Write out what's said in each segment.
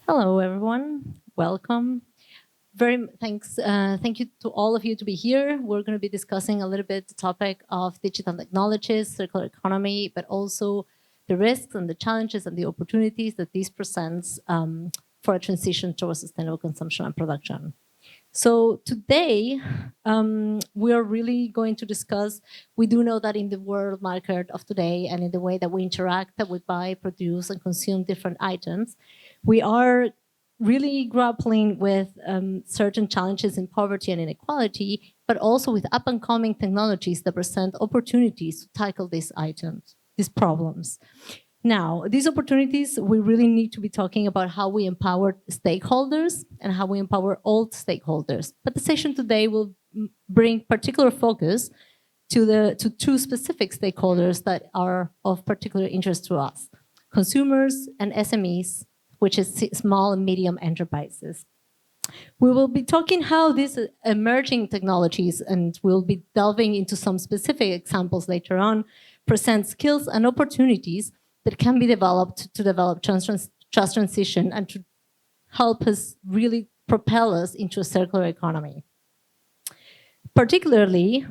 Hello, everyone. Welcome. Thank you to all of you to be here. We're going to be discussing a little bit the topic of digital technologies, circular economy, but also the risks and the challenges and the opportunities that this presents for a transition towards sustainable consumption and production. So today, we are really going to discuss, we do know that in the world market of today and in the way that we interact, that we buy, produce, and consume different items, we are really grappling with certain challenges in poverty and inequality, but also with up-and-coming technologies that present opportunities to tackle these items, these problems. Now, these opportunities, we really need to be talking about how we empower stakeholders and how we empower all stakeholders. But the session today will bring particular focus to two specific stakeholders that are of particular interest to us: consumers and SMEs, which is small and medium enterprises. We will be talking how these emerging technologies, and we'll be delving into some specific examples later on, present skills and opportunities that can be developed to develop just transition and to help us really propel us into a circular economy. Particularly,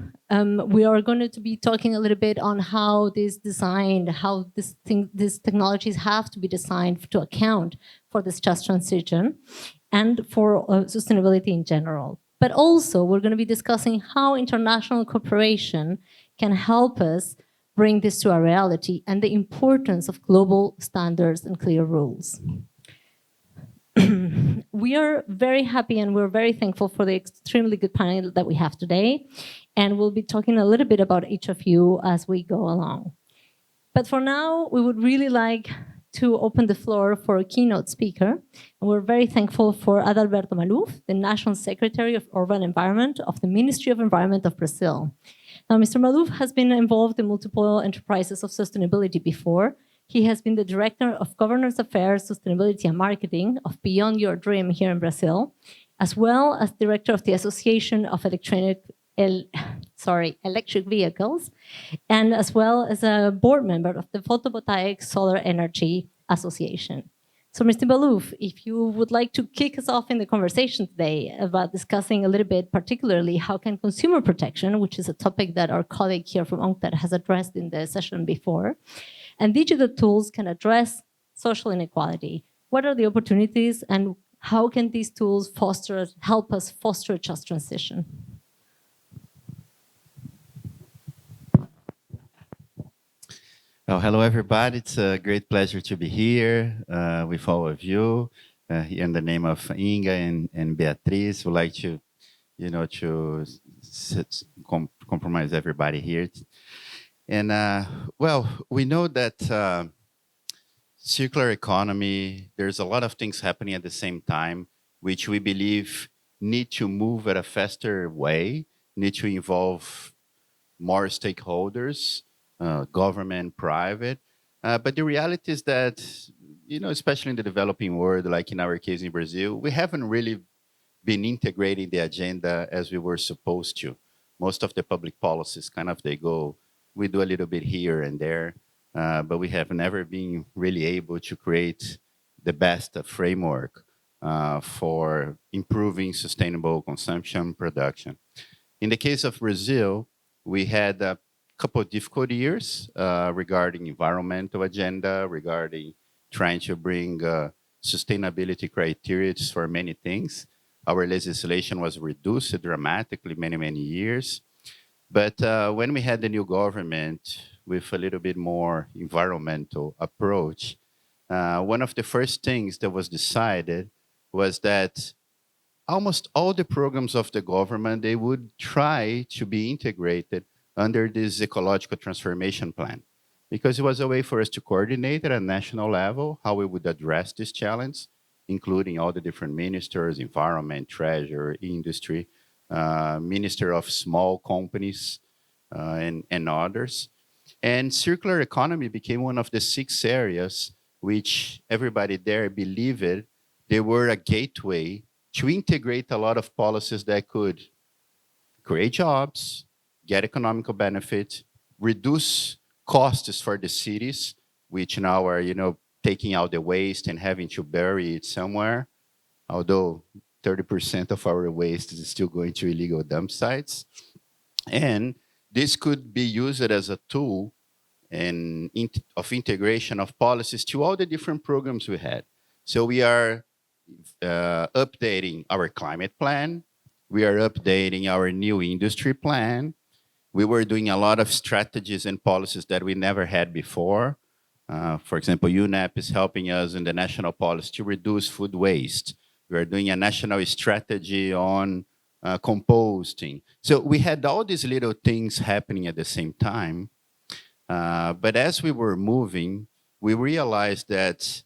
we are going to be talking a little bit on how these technologies have to be designed to account for this just transition and for sustainability in general. But also, we're going to be discussing how international cooperation can help us bring this to our reality and the importance of global standards and clear rules. We are very happy and we're very thankful for the extremely good panel that we have today. And we'll be talking a little bit about each of you as we go along. But for now, we would really like to open the floor for a keynote speaker. And we're very thankful for Adalberto Maluf, the National Secretary of Urban Environment of the Ministry of Environment of Brazil. Now, Mr. Maluf has been involved in multiple enterprises of sustainability before. He has been the Director of Governance Affairs, Sustainability and Marketing of Beyond Your Dream here in Brazil, as well as Director of the Association of Electric Vehicles, and as well as a board member of the Photovoltaic Solar Energy Association. So, Mr. Maluf, if you would like to kick us off in the conversation today about discussing a little bit, particularly how can consumer protection, which is a topic that our colleague here from UNCTAD has addressed in the session before, and digital tools can address social inequality. What are the opportunities and how can these tools help us foster a just transition? Well, hello, everybody. It's a great pleasure to be here with all of you. In the name of Inga and Beatriz, we'd like to, compromise everybody here. And well, we know that circular economy, there's a lot of things happening at the same time, which we believe need to move at a faster way, need to involve more stakeholders, government, private. But the reality is that, especially in the developing world, like in our case in Brazil, we haven't really been integrating the agenda as we were supposed to. Most of the public policies we do a little bit here and there, but we have never been really able to create the best framework for improving sustainable consumption production. In the case of Brazil, we had a couple of difficult years regarding environmental agenda, regarding trying to bring sustainability criteria for many things. Our legislation was reduced dramatically many years. But when we had the new government with a little bit more environmental approach, one of the first things that was decided was that almost all the programs of the government, they would try to be integrated under this ecological transformation plan, because it was a way for us to coordinate at a national level how we would address this challenge, including all the different ministers, environment, treasury, industry, minister of small companies, and others. And circular economy became one of the 6 areas which everybody there believed they were a gateway to integrate a lot of policies that could create jobs, get economical benefit, reduce costs for the cities, which now are, taking out the waste and having to bury it somewhere, although 30% of our waste is still going to illegal dump sites. And this could be used as a tool of integration of policies to all the different programs we had. So we are updating our climate plan. We are updating our new industry plan. We were doing a lot of strategies and policies that we never had before. For example, UNEP is helping us in the national policy to reduce food waste. We are doing a national strategy on composting. So we had all these little things happening at the same time. But as we were moving, we realized that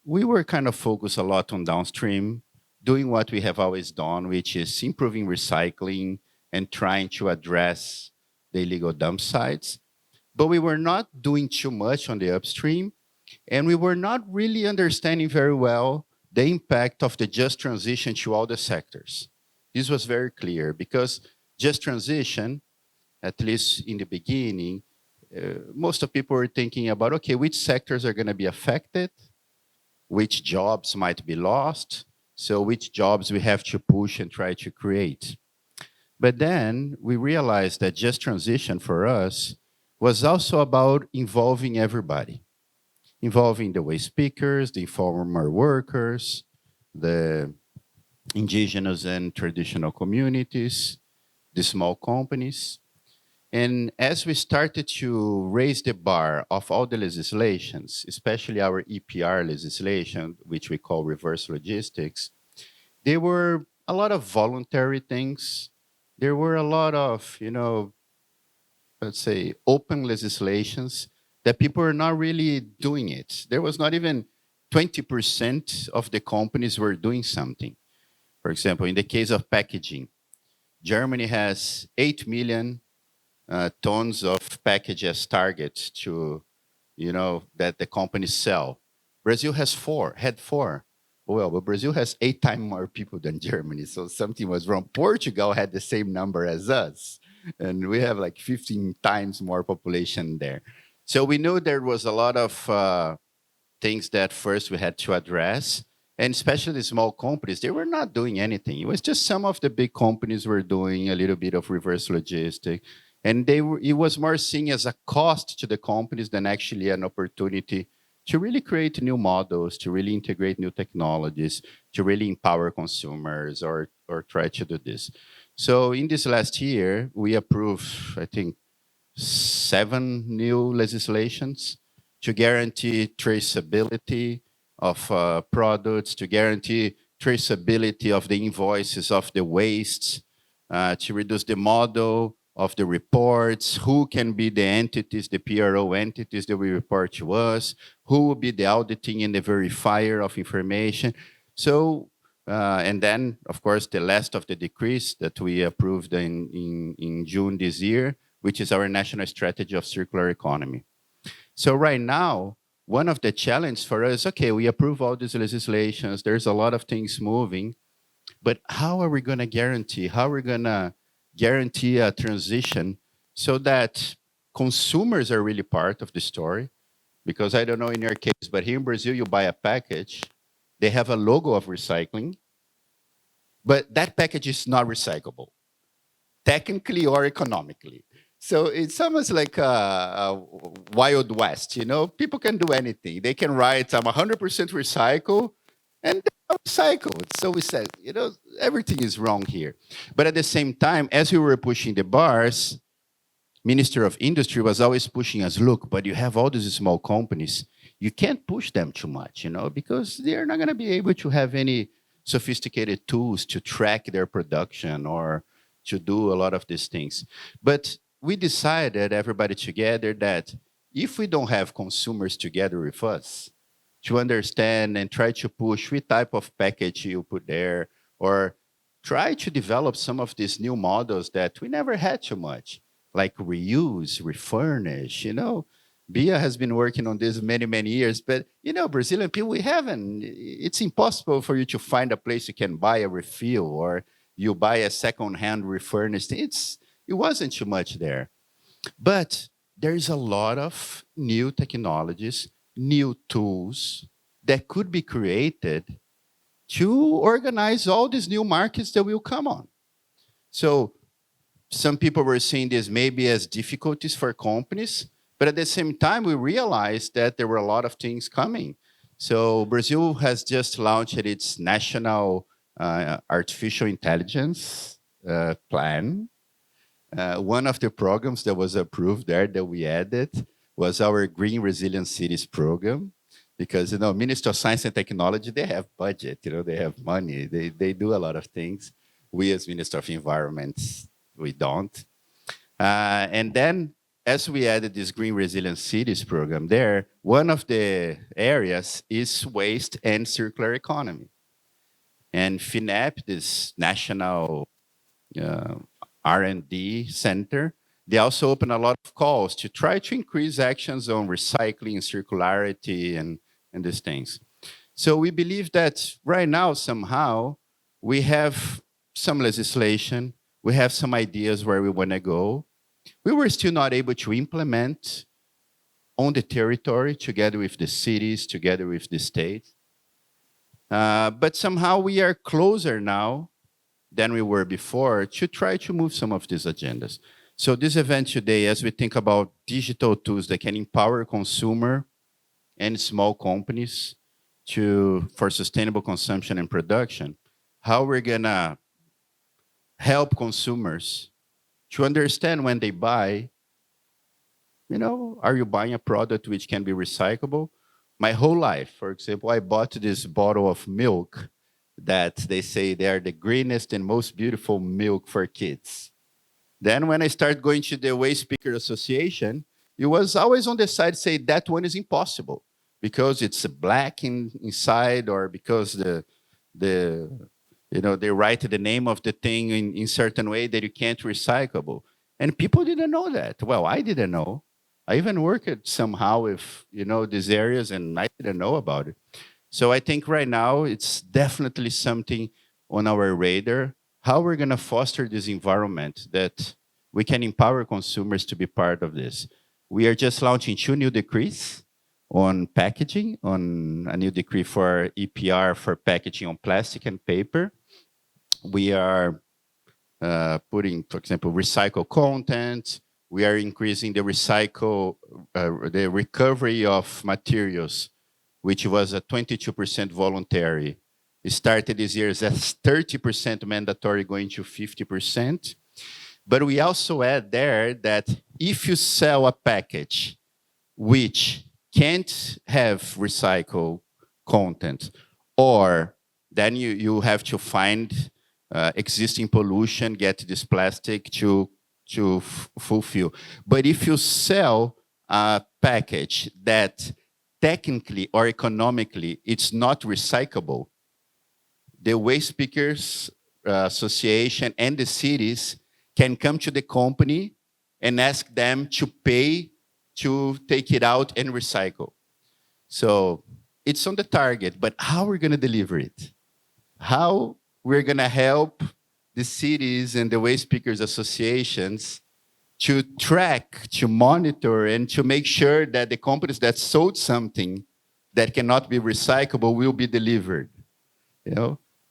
we were kind of focused a lot on downstream, doing what we have always done, which is improving recycling and trying to address the illegal dump sites. But we were not doing too much on the upstream, and we were not really understanding very well the impact of the just transition to all the sectors. This was very clear because just transition, at least in the beginning, most of people were thinking about, okay, which sectors are going to be affected, which jobs might be lost, so which jobs we have to push and try to create. But then we realized that just transition for us was also about involving everybody, involving the waste pickers, the informal workers, the indigenous and traditional communities, the small companies. And as we started to raise the bar of all the legislations, especially our EPR legislation, which we call reverse logistics, there were a lot of voluntary things. There were a lot of, let's say, open legislations that people are not really doing it. There was not even 20% of the companies were doing something. For example, in the case of packaging, Germany has 8 million tons of packages targets to, that the companies sell. Brazil had four. Well, but Brazil has 8 times more people than Germany, so something was wrong. Portugal had the same number as us, and we have like 15 times more population there. So we know there was a lot of things that first we had to address, and especially the small companies, they were not doing anything. It was just some of the big companies were doing a little bit of reverse logistics, and it was more seen as a cost to the companies than actually an opportunity to really create new models, to really integrate new technologies, to really empower consumers or try to do this. So in this last year, we approved, I think, 7 new legislations to guarantee traceability of products, to guarantee traceability of the invoices of the wastes, to reduce the model of the reports, who can be the entities, the PRO entities that will report to us, who will be the auditing and the verifier of information. So, and then, of course, the last of the decrees that we approved in June this year, which is our national strategy of circular economy. So right now, one of the challenges for us, okay, we approve all these legislations, there's a lot of things moving, but how are we going to guarantee, a transition so that consumers are really part of the story? Because I don't know in your case, but here in Brazil, you buy a package, they have a logo of recycling, but that package is not recyclable, technically or economically. So it's almost like a Wild West, People can do anything. They can write, I'm 100% recycle, and they recycle. So we said, everything is wrong here. But at the same time, as we were pushing the bars, Minister of Industry was always pushing us, look, but you have all these small companies. You can't push them too much, because they're not going to be able to have any sophisticated tools to track their production or to do a lot of these things. But we decided, everybody together, that if we don't have consumers together with us to understand and try to push what type of package you put there, or try to develop some of these new models that we never had too much, like reuse, refurnish, Bia has been working on this many, many years, but, Brazilian people, we haven't. It's impossible for you to find a place you can buy a refill or you buy a second-hand refurnished. It wasn't too much there. But there's a lot of new technologies new tools that could be created to organize all these new markets that will come on. So some people were seeing this maybe as difficulties for companies, but at the same time, we realized that there were a lot of things coming. So Brazil has just launched its national artificial intelligence plan. One of the programs that was approved there that we added was our Green Resilient Cities program, because Ministry of Science and Technology, they have budget, they have money, they do a lot of things. We as Minister of Environment, we don't. And then as we added this Green Resilient Cities program there, one of the areas is waste and circular economy. And FINEP, this national uh, R&D center, they also open a lot of calls to try to increase actions on recycling, circularity, and these things. So we believe that right now, somehow, we have some legislation, we have some ideas where we want to go. We were still not able to implement on the territory together with the cities, together with the states. But somehow we are closer now than we were before to try to move some of these agendas. So this event today, as we think about digital tools that can empower consumer and small companies for sustainable consumption and production, how we're gonna help consumers to understand when they buy, are you buying a product which can be recyclable? My whole life, for example, I bought this bottle of milk that they say they are the greenest and most beautiful milk for kids. Then when I started going to the Waste Speaker Association, it was always on the side say that one is impossible because it's black inside, or because they write the name of the thing in certain way that you can't recyclable. And people didn't know that. Well, I didn't know. I even worked somehow with these areas, and I didn't know about it. So I think right now it's definitely something on our radar, how we're going to foster this environment that we can empower consumers to be part of this. We are just launching 2 new decrees on packaging, on a new decree for EPR for packaging on plastic and paper. We are putting, for example, recycled content. We are increasing the the recovery of materials, which was a 22% voluntary. It started this year as 30% mandatory, going to 50%. But we also add there that if you sell a package which can't have recycled content, or then you have to find existing pollution, get this plastic to fulfill. But if you sell a package that technically or economically it's not recyclable, the Waste Speakers Association and the cities can come to the company and ask them to pay to take it out and recycle. So it's on the target, but how we're going to deliver it? How we're going to help the cities and the Waste Speakers Associations to track, to monitor, and to make sure that the companies that sold something that cannot be recyclable will be delivered.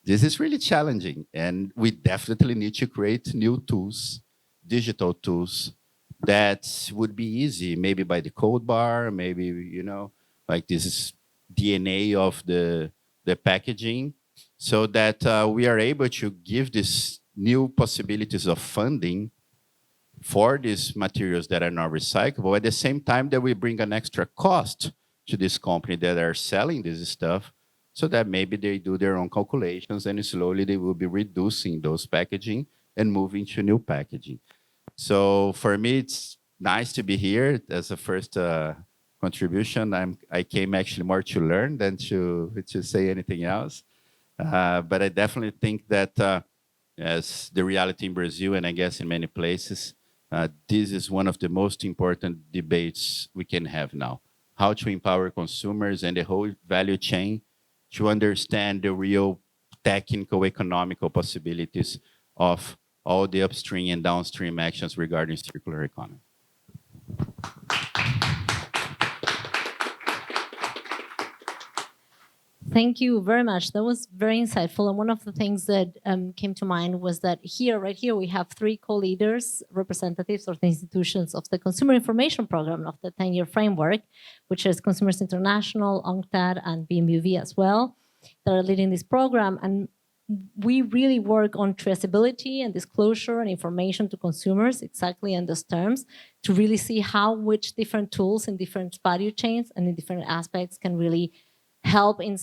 This is really challenging, and we definitely need to create new tools, digital tools, that would be easy, maybe by the code bar, maybe, like this is DNA of the packaging, so that we are able to give these new possibilities of funding for these materials that are not recyclable, at the same time that we bring an extra cost to this company that are selling this stuff, so that maybe they do their own calculations and slowly they will be reducing those packaging and moving to new packaging. So for me, it's nice to be here as a first contribution. I came actually more to learn than to say anything else. But I definitely think that as the reality in Brazil, and I guess in many places, this is one of the most important debates we can have now. How to empower consumers and the whole value chain to understand the real technical, economical possibilities of all the upstream and downstream actions regarding circular economy. Thank you very much. That was very insightful. And one of the things that came to mind was that right here, we have 3 co-leaders, representatives of the institutions of the Consumer Information Program of the 10-year framework, which is Consumers International, UNCTAD, and BMUV as well, that are leading this program. And we really work on traceability and disclosure and information to consumers exactly in those terms to really see how which different tools in different value chains and in different aspects can really help in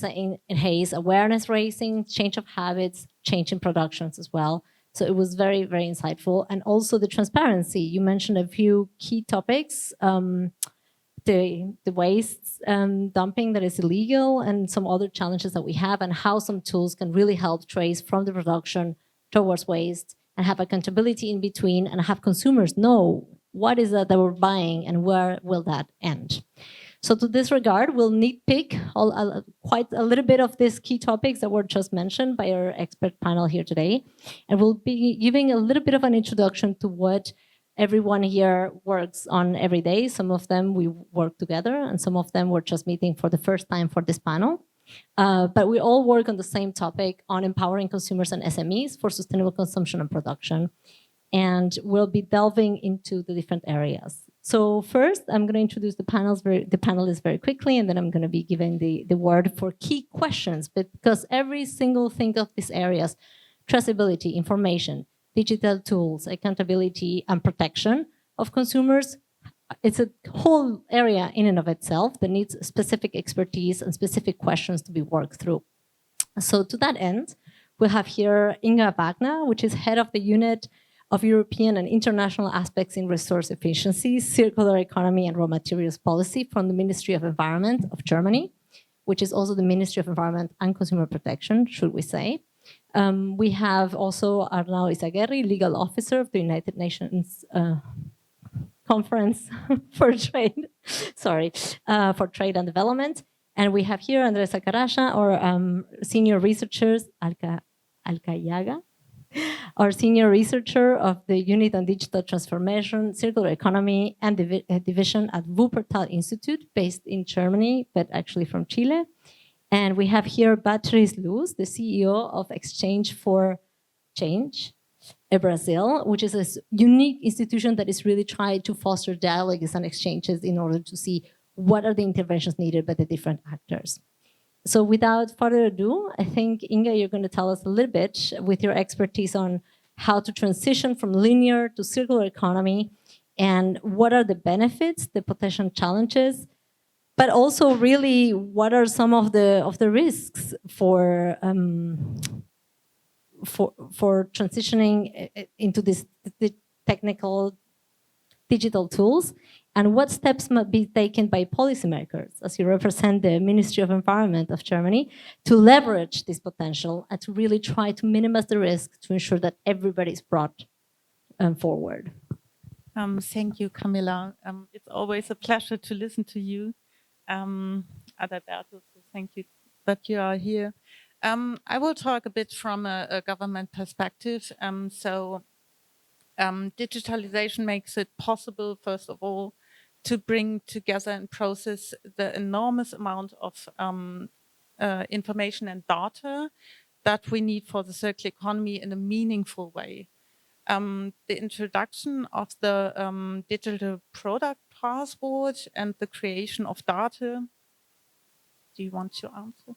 enhance awareness raising, change of habits, change in productions as well. So it was very, very insightful. And also the transparency. You mentioned a few key topics, the waste dumping that is illegal and some other challenges that we have and how some tools can really help trace from the production towards waste and have accountability in between and have consumers know what is that we're buying and where will that end. So to this regard, we'll nitpick quite a little bit of these key topics that were just mentioned by our expert panel here today. And we'll be giving a little bit of an introduction to what everyone here works on every day. Some of them we work together and some of them we're just meeting for the first time for this panel. But we all work on the same topic on empowering consumers and SMEs for sustainable consumption and production. And we'll be delving into the different areas. So first, I'm going to introduce the panelists very quickly, and then I'm going to be giving the word for key questions, but because every single thing of these areas, traceability, information, digital tools, accountability, and protection of consumers, it's a whole area in and of itself that needs specific expertise and specific questions to be worked through. So to that end, we have here Inga Wagner, which is head of the unit of European and international aspects in resource efficiency, circular economy, and raw materials policy from the Ministry of Environment of Germany, which is also the Ministry of Environment and Consumer Protection, should we say. We have also Arnau Izaguirre, legal officer of the United Nations Conference for Trade, for Trade and Development. And we have here Andres Acarasha, our senior researchers, Alcayaga, our senior researcher of the Unit on Digital Transformation, Circular Economy, and Division at Wuppertal Institute, based in Germany, but actually from Chile. And we have here Beatriz Luz, the CEO of Exchange for Change, Brazil, which is a unique institution that is really trying to foster dialogues and exchanges in order to see what are the interventions needed by the different actors. So without further ado, I think, Inga, you're going to tell us a little bit with your expertise on how to transition from linear to circular economy and what are the benefits, the potential challenges, but also really what are some of the risks for transitioning into this technical digital tools, and what steps must be taken by policymakers, as you represent the Ministry of Environment of Germany, to leverage this potential and to really try to minimize the risk to ensure that everybody is brought forward. Thank you, Camilla. It's always a pleasure to listen to you, Adalberto, so thank you that you are here. I will talk a bit from a government perspective. Digitalization makes it possible, first of all, to bring together and process the enormous amount of information and data that we need for the circular economy in a meaningful way. The introduction of the digital product passport and the creation of data. Do you want to answer?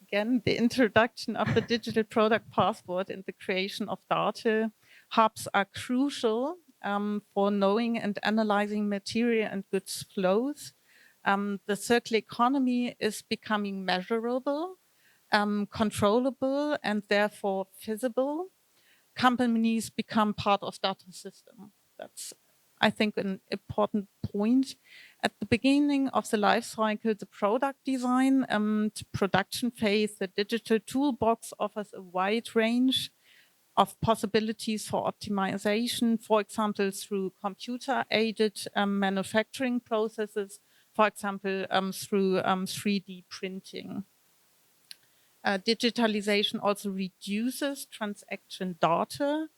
Again, the introduction of the digital product passport and the creation of data hubs are crucial for knowing and analyzing material and goods flows. The circular economy is becoming measurable, controllable, and therefore feasible. Companies become part of data system. That's, I think, an important point. At the beginning of the life cycle, the product design and production phase, the digital toolbox offers a wide range of possibilities for optimization, for example, through computer-aided manufacturing processes, for example, through 3D printing. Digitalization also reduces transaction data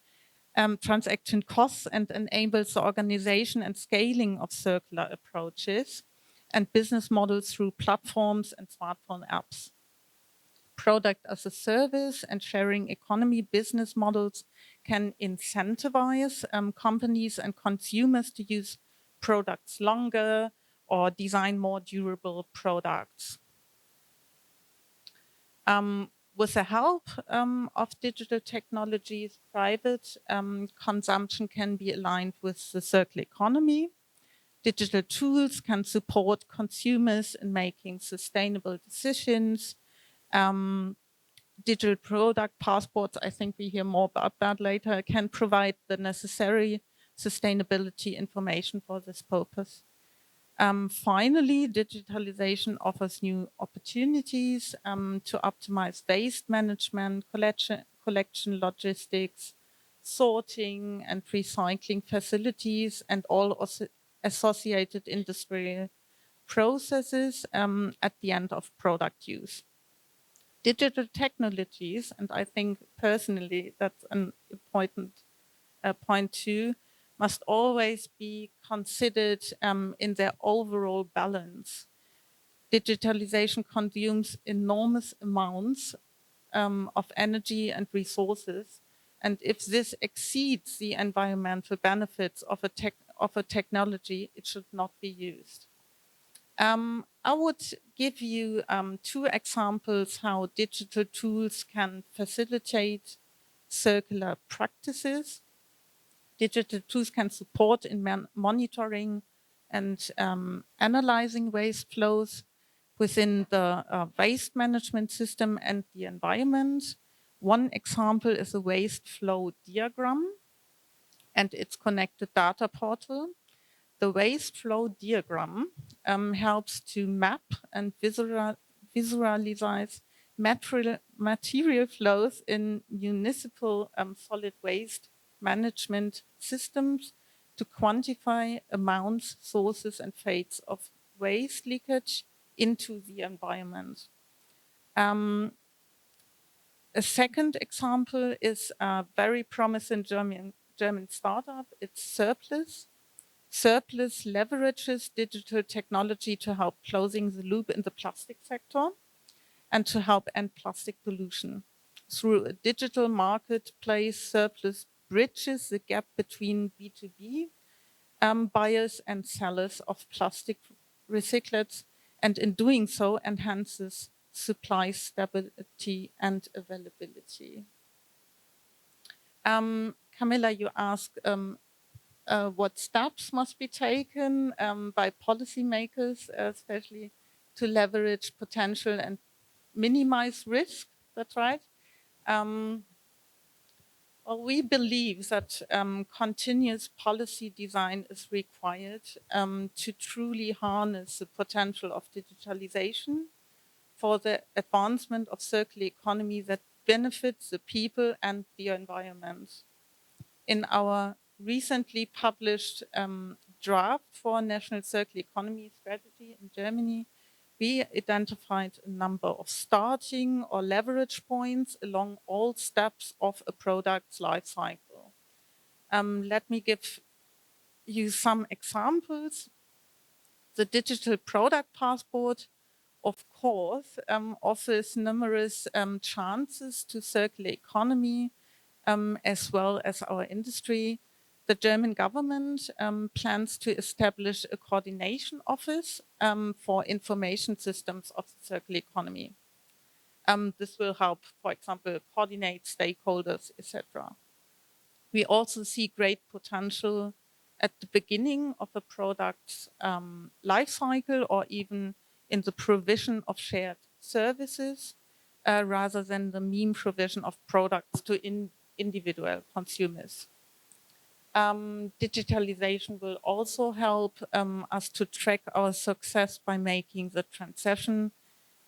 transaction costs and enables the organization and scaling of circular approaches and business models through platforms and smartphone apps. Product as a service and sharing economy business models can incentivize companies and consumers to use products longer or design more durable products. With the help of digital technologies, private consumption can be aligned with the circular economy. Digital tools can support consumers in making sustainable decisions. Digital product passports, I think we hear more about that later, can provide the necessary sustainability information for this purpose. Finally, digitalization offers new opportunities to optimize waste management, collection logistics, sorting and recycling facilities, and all associated industrial processes at the end of product use. Digital technologies, and I think personally that's an important point too, must always be considered in their overall balance. Digitalization consumes enormous amounts of energy and resources, and if this exceeds the environmental benefits of a technology, it should not be used. I would give you 2 examples how digital tools can facilitate circular practices. Digital tools can support in monitoring and analyzing waste flows within the waste management system and the environment. One example is a waste flow diagram and its connected data portal. The waste flow diagram helps to map and visualize material flows in municipal solid waste management systems to quantify amounts, sources, and fates of waste leakage into the environment. A second example is a very promising German startup. It's Surplus. Surplus leverages digital technology to help closing the loop in the plastic sector and to help end plastic pollution. Through a digital marketplace, Surplus bridges the gap between B2B buyers and sellers of plastic recyclates, and in doing so enhances supply stability and availability. Camilla, you asked what steps must be taken by policymakers, especially to leverage potential and minimize risk. That's right. Well, we believe that continuous policy design is required to truly harness the potential of digitalization for the advancement of circular economy that benefits the people and the environment. In our recently published draft for National Circular Economy Strategy in Germany, we identified a number of starting or leverage points along all steps of a product's life cycle. Let me give you some examples. The digital product passport, of course, offers numerous chances to circular economy as well as our industry. The German government plans to establish a coordination office for information systems of the circular economy. This will help, for example, coordinate stakeholders, etc. We also see great potential at the beginning of a product's life cycle or even in the provision of shared services rather than the mean provision of products to individual consumers. Digitalization will also help us to track our success by making the transition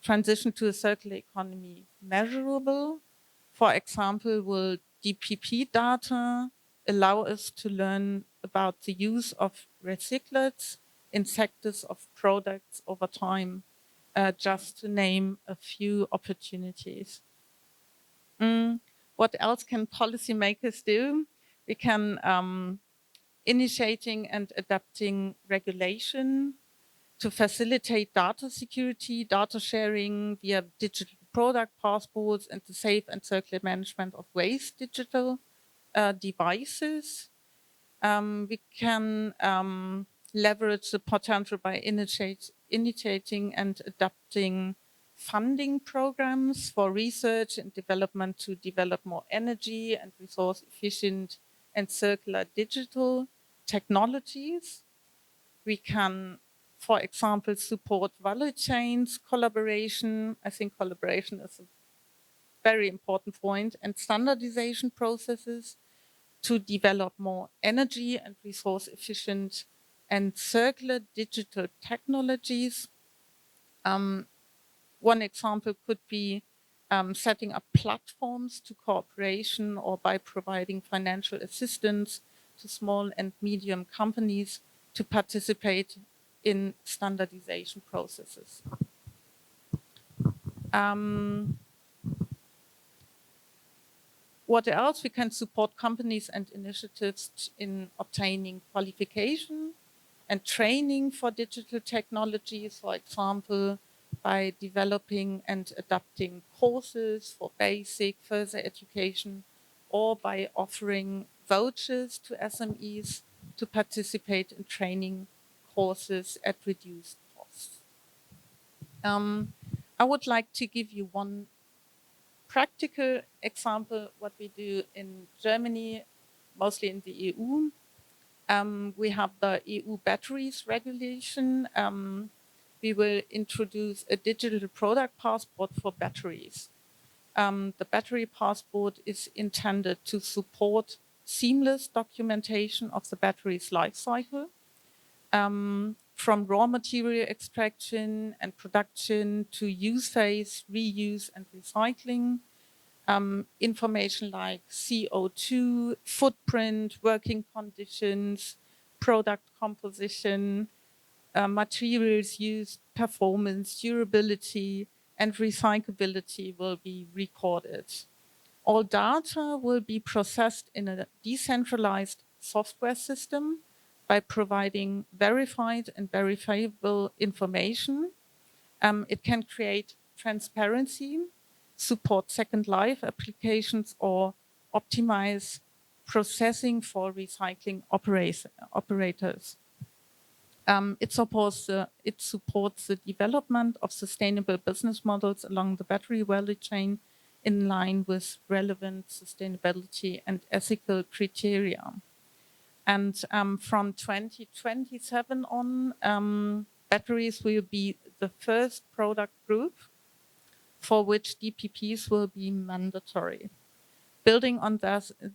to a circular economy measurable. For example, will DPP data allow us to learn about the use of recyclates in sectors of products over time, just to name a few opportunities. What else can policymakers do? We can initiating and adapting regulation to facilitate data security, data sharing via digital product passports, and the safe and circular management of waste digital devices. We can leverage the potential by initiating and adapting funding programs for research and development to develop more energy and resource efficient and circular digital technologies. We can, for example, support value chains, collaboration. I think collaboration is a very important point, and standardization processes to develop more energy and resource efficient and circular digital technologies. One example could be setting up platforms to cooperation or by providing financial assistance to small and medium companies to participate in standardization processes. What else? We can support companies and initiatives in obtaining qualification and training for digital technologies, for example, by developing and adapting courses for basic further education, or by offering vouchers to SMEs to participate in training courses at reduced costs. I would like to give you one practical example what we do in Germany, mostly in the EU. We have the EU batteries regulation. We will introduce a digital product passport for batteries. The battery passport is intended to support seamless documentation of the battery's life cycle, from raw material extraction and production to use phase, reuse and recycling. Information like CO2, footprint, working conditions, product composition, materials used, performance, durability, and recyclability will be recorded. All data will be processed in a decentralized software system by providing verified and verifiable information. It can create transparency, support second life applications, or optimize processing for recycling operators. It supports the development of sustainable business models along the battery value chain in line with relevant sustainability and ethical criteria. And from 2027 on, batteries will be the first product group for which DPPs will be mandatory. Building on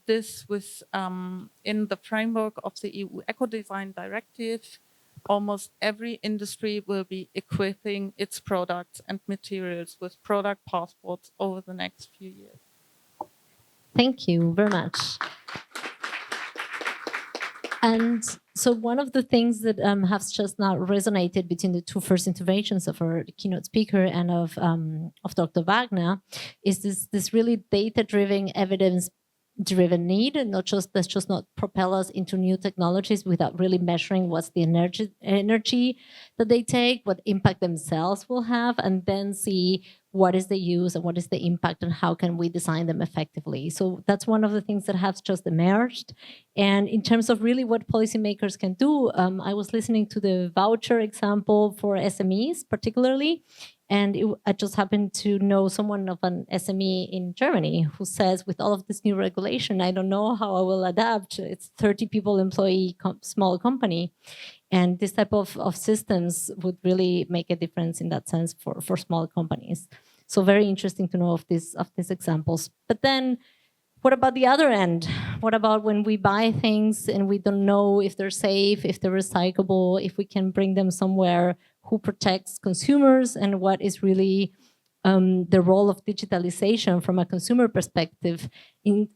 this with, in the framework of the EU Eco-Design Directive, almost every industry will be equipping its products and materials with product passports over the next few years. Thank you very much. And so one of the things that has just now resonated between the two first interventions of our keynote speaker and of Dr. Wagner is this really data-driven, evidence-driven need, and that's just not propel us into new technologies without really measuring what's the energy that they take, what impact themselves will have, and then see what is the use and what is the impact and how can we design them effectively. So that's one of the things that has just emerged. And in terms of really what policymakers can do, I was listening to the voucher example for SMEs particularly, and I just happened to know someone of an SME in Germany who says, with all of this new regulation, I don't know how I will adapt. It's 30 people employee small company. And this type of systems would really make a difference in that sense for small companies. So very interesting to know of these examples. But then what about the other end? What about when we buy things and we don't know if they're safe, if they're recyclable, if we can bring them somewhere? Who protects consumers, and what is really the role of digitalization from a consumer perspective,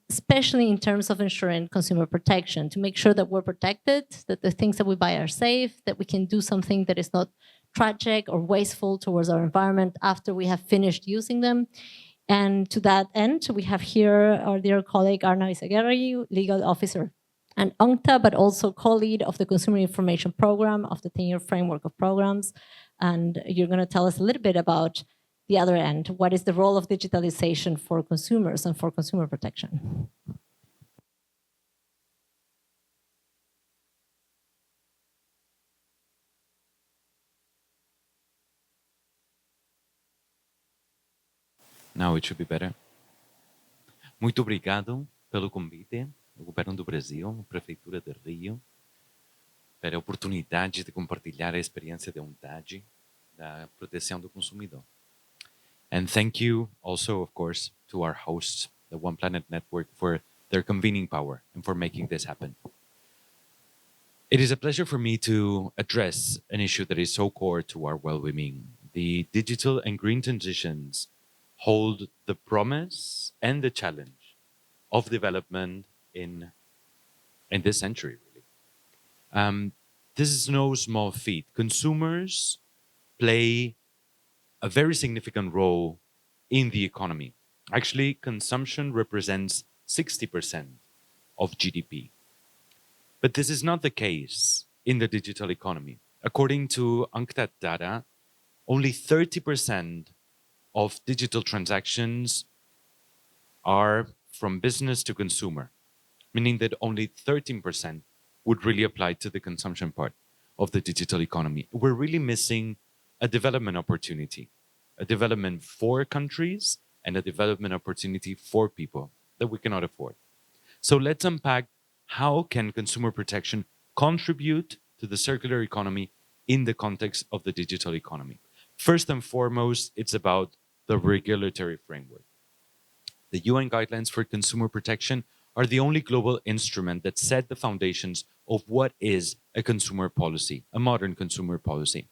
especially in terms of ensuring consumer protection, to make sure that we're protected, that the things that we buy are safe, that we can do something that is not tragic or wasteful towards our environment after we have finished using them. And to that end, we have here our dear colleague Arna Izaguirre, legal officer and UNCTA, but also co-lead of the Consumer Information Program of the 10-year framework of programs. And you're going to tell us a little bit about the other end. What is the role of digitalization for consumers and for consumer protection? Now it should be better. Muito obrigado pelo convite do Governo do Brasil, Prefeitura de Rio, para a oportunidade de compartilhar a experiência de UNTAD da proteção do consumidor. And thank you also, of course, to our hosts, the One Planet Network, for their convening power and for making this happen. It is a pleasure for me to address an issue that is so core to our well-being. The digital and green transitions hold the promise and the challenge of development in this century, really. This is no small feat. Consumers play a very significant role in the economy. Actually, consumption represents 60% of GDP. But this is not the case in the digital economy. According to UNCTAD data, only 30% of digital transactions are from business to consumer, meaning that only 13% would really apply to the consumption part of the digital economy. We're really missing a development opportunity, a development for countries and a development opportunity for people that we cannot afford. So let's unpack how can consumer protection contribute to the circular economy in the context of the digital economy. First and foremost, it's about the regulatory framework. The UN guidelines for consumer protection are the only global instrument that set the foundations of what is a consumer policy, a modern consumer policy.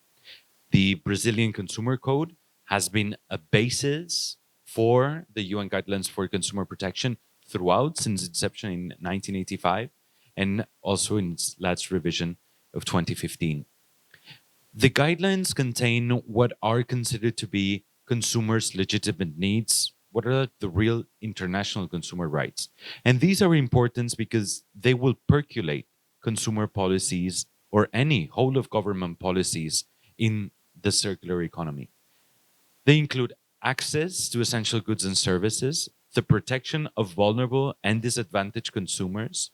The Brazilian Consumer Code has been a basis for the UN guidelines for consumer protection throughout since inception in 1985 and also in its last revision of 2015. The guidelines contain what are considered to be consumers' legitimate needs, what are the real international consumer rights. And these are important because they will percolate consumer policies or any whole of government policies in the circular economy. They include access to essential goods and services, the protection of vulnerable and disadvantaged consumers,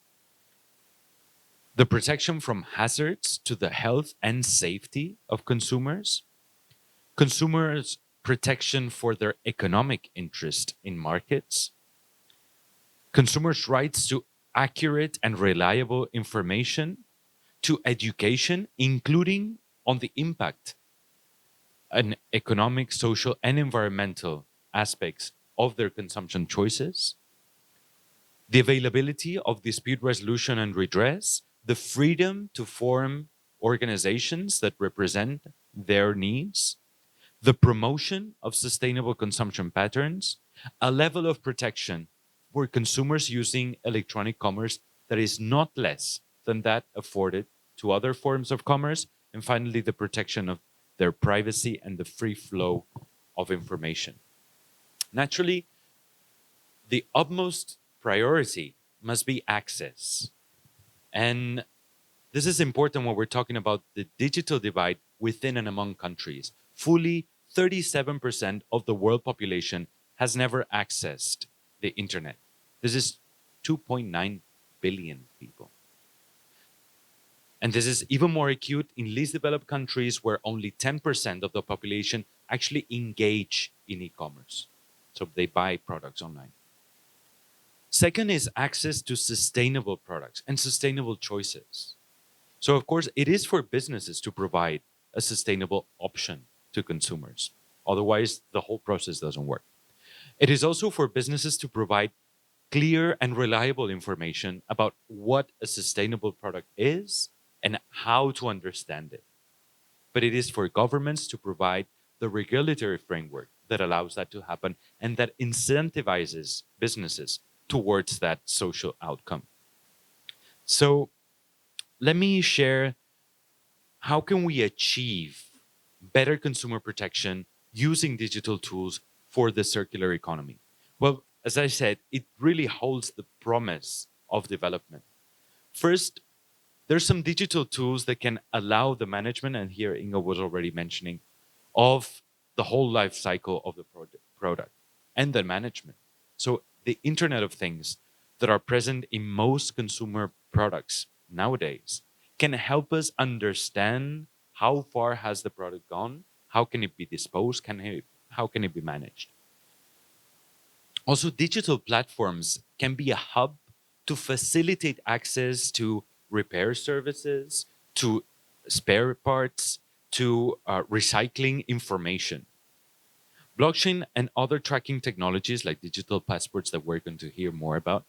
the protection from hazards to the health and safety of consumers, consumers' protection for their economic interest in markets, consumers' rights to accurate and reliable information, to education, including on the impact and economic, social, and environmental aspects of their consumption choices, the availability of dispute resolution and redress, the freedom to form organizations that represent their needs, the promotion of sustainable consumption patterns, a level of protection for consumers using electronic commerce that is not less than that afforded to other forms of commerce, and finally, the protection of their privacy and the free flow of information. Naturally, the utmost priority must be access. And this is important when we're talking about the digital divide within and among countries. Fully 37% of the world population has never accessed the internet. This is 2.9 billion people. And this is even more acute in least developed countries where only 10% of the population actually engage in e-commerce. So they buy products online. Second is access to sustainable products and sustainable choices. So of course, it is for businesses to provide a sustainable option to consumers. Otherwise, the whole process doesn't work. It is also for businesses to provide clear and reliable information about what a sustainable product is and how to understand it. But it is for governments to provide the regulatory framework that allows that to happen and that incentivizes businesses towards that social outcome. So let me share how can we achieve better consumer protection using digital tools for the circular economy? Well, as I said, it really holds the promise of development. First, there's some digital tools that can allow the management, and here Ingo was already mentioning, of the whole life cycle of the product and the management. So the Internet of Things that are present in most consumer products nowadays can help us understand how far has the product gone, how can it be disposed, how can it be managed. Also, digital platforms can be a hub to facilitate access to repair services, to spare parts, to recycling information. Blockchain and other tracking technologies like digital passports that we're going to hear more about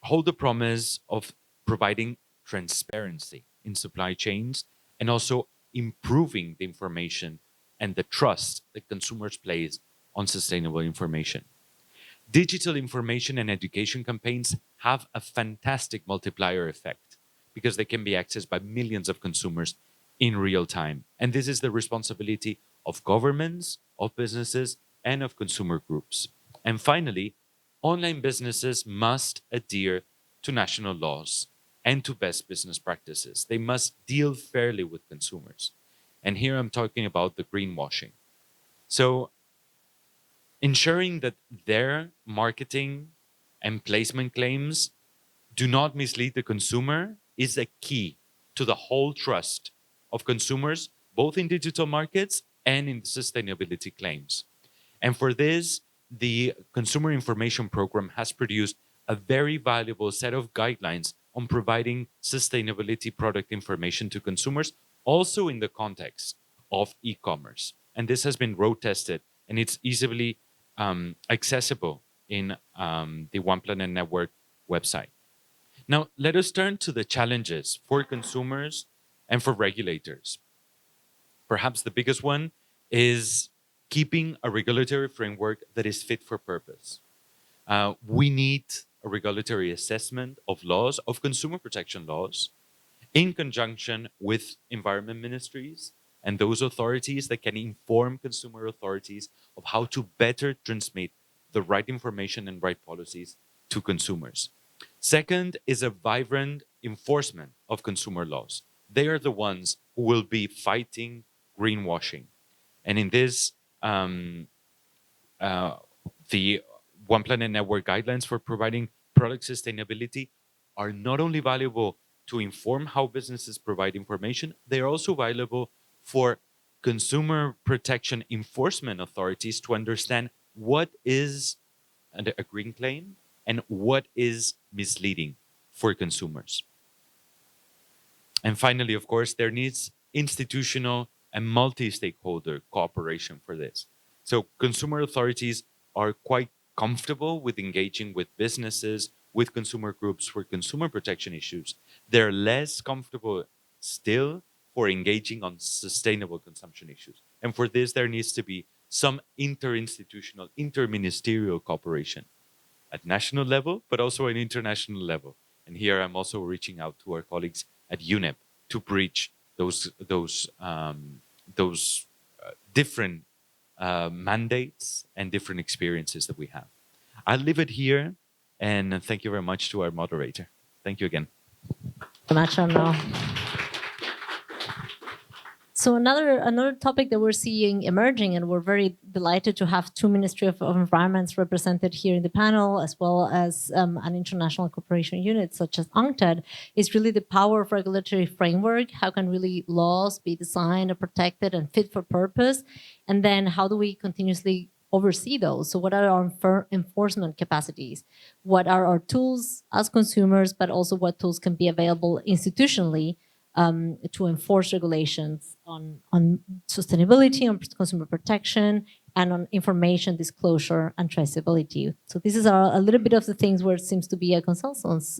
hold the promise of providing transparency in supply chains and also improving the information and the trust that consumers place on sustainable information. Digital information and education campaigns have a fantastic multiplier effect because they can be accessed by millions of consumers in real time. And this is the responsibility of governments, of businesses, and of consumer groups. And finally, online businesses must adhere to national laws and to best business practices. They must deal fairly with consumers. And here I'm talking about the greenwashing. So ensuring that their marketing and placement claims do not mislead the consumer is a key to the whole trust of consumers, both in digital markets and in sustainability claims. And for this, the Consumer Information Program has produced a very valuable set of guidelines on providing sustainability product information to consumers, also in the context of e-commerce. And this has been road tested and it's easily accessible in the One Planet Network website. Now, let us turn to the challenges for consumers and for regulators. Perhaps the biggest one is keeping a regulatory framework that is fit for purpose. We need a regulatory assessment of laws, of consumer protection laws, in conjunction with environment ministries and those authorities that can inform consumer authorities of how to better transmit the right information and right policies to consumers. Second is a vibrant enforcement of consumer laws. They are the ones who will be fighting greenwashing. And in this, the One Planet Network guidelines for providing product sustainability are not only valuable to inform how businesses provide information, they are also valuable for consumer protection enforcement authorities to understand what is a green claim and what is misleading for consumers. And finally, of course, there needs institutional and multi-stakeholder cooperation for this. So consumer authorities are quite comfortable with engaging with businesses, with consumer groups for consumer protection issues. They're less comfortable still for engaging on sustainable consumption issues. And for this, there needs to be some interinstitutional, interministerial cooperation at national level, but also at international level. And here I'm also reaching out to our colleagues at UNEP to bridge those different mandates and different experiences that we have. I'll leave it here, and thank you very much to our moderator. Thank you again. So another topic that we're seeing emerging, and we're very delighted to have two Ministry of Environments represented here in the panel, as well as an international cooperation unit such as UNCTAD, is really the power of regulatory framework. How can really laws be designed and protected and fit for purpose? And then how do we continuously oversee those? So what are our enforcement capacities? What are our tools as consumers, but also what tools can be available institutionally to enforce regulations on sustainability, on consumer protection, and on information disclosure and traceability. So this is a little bit of the things where it seems to be a consensus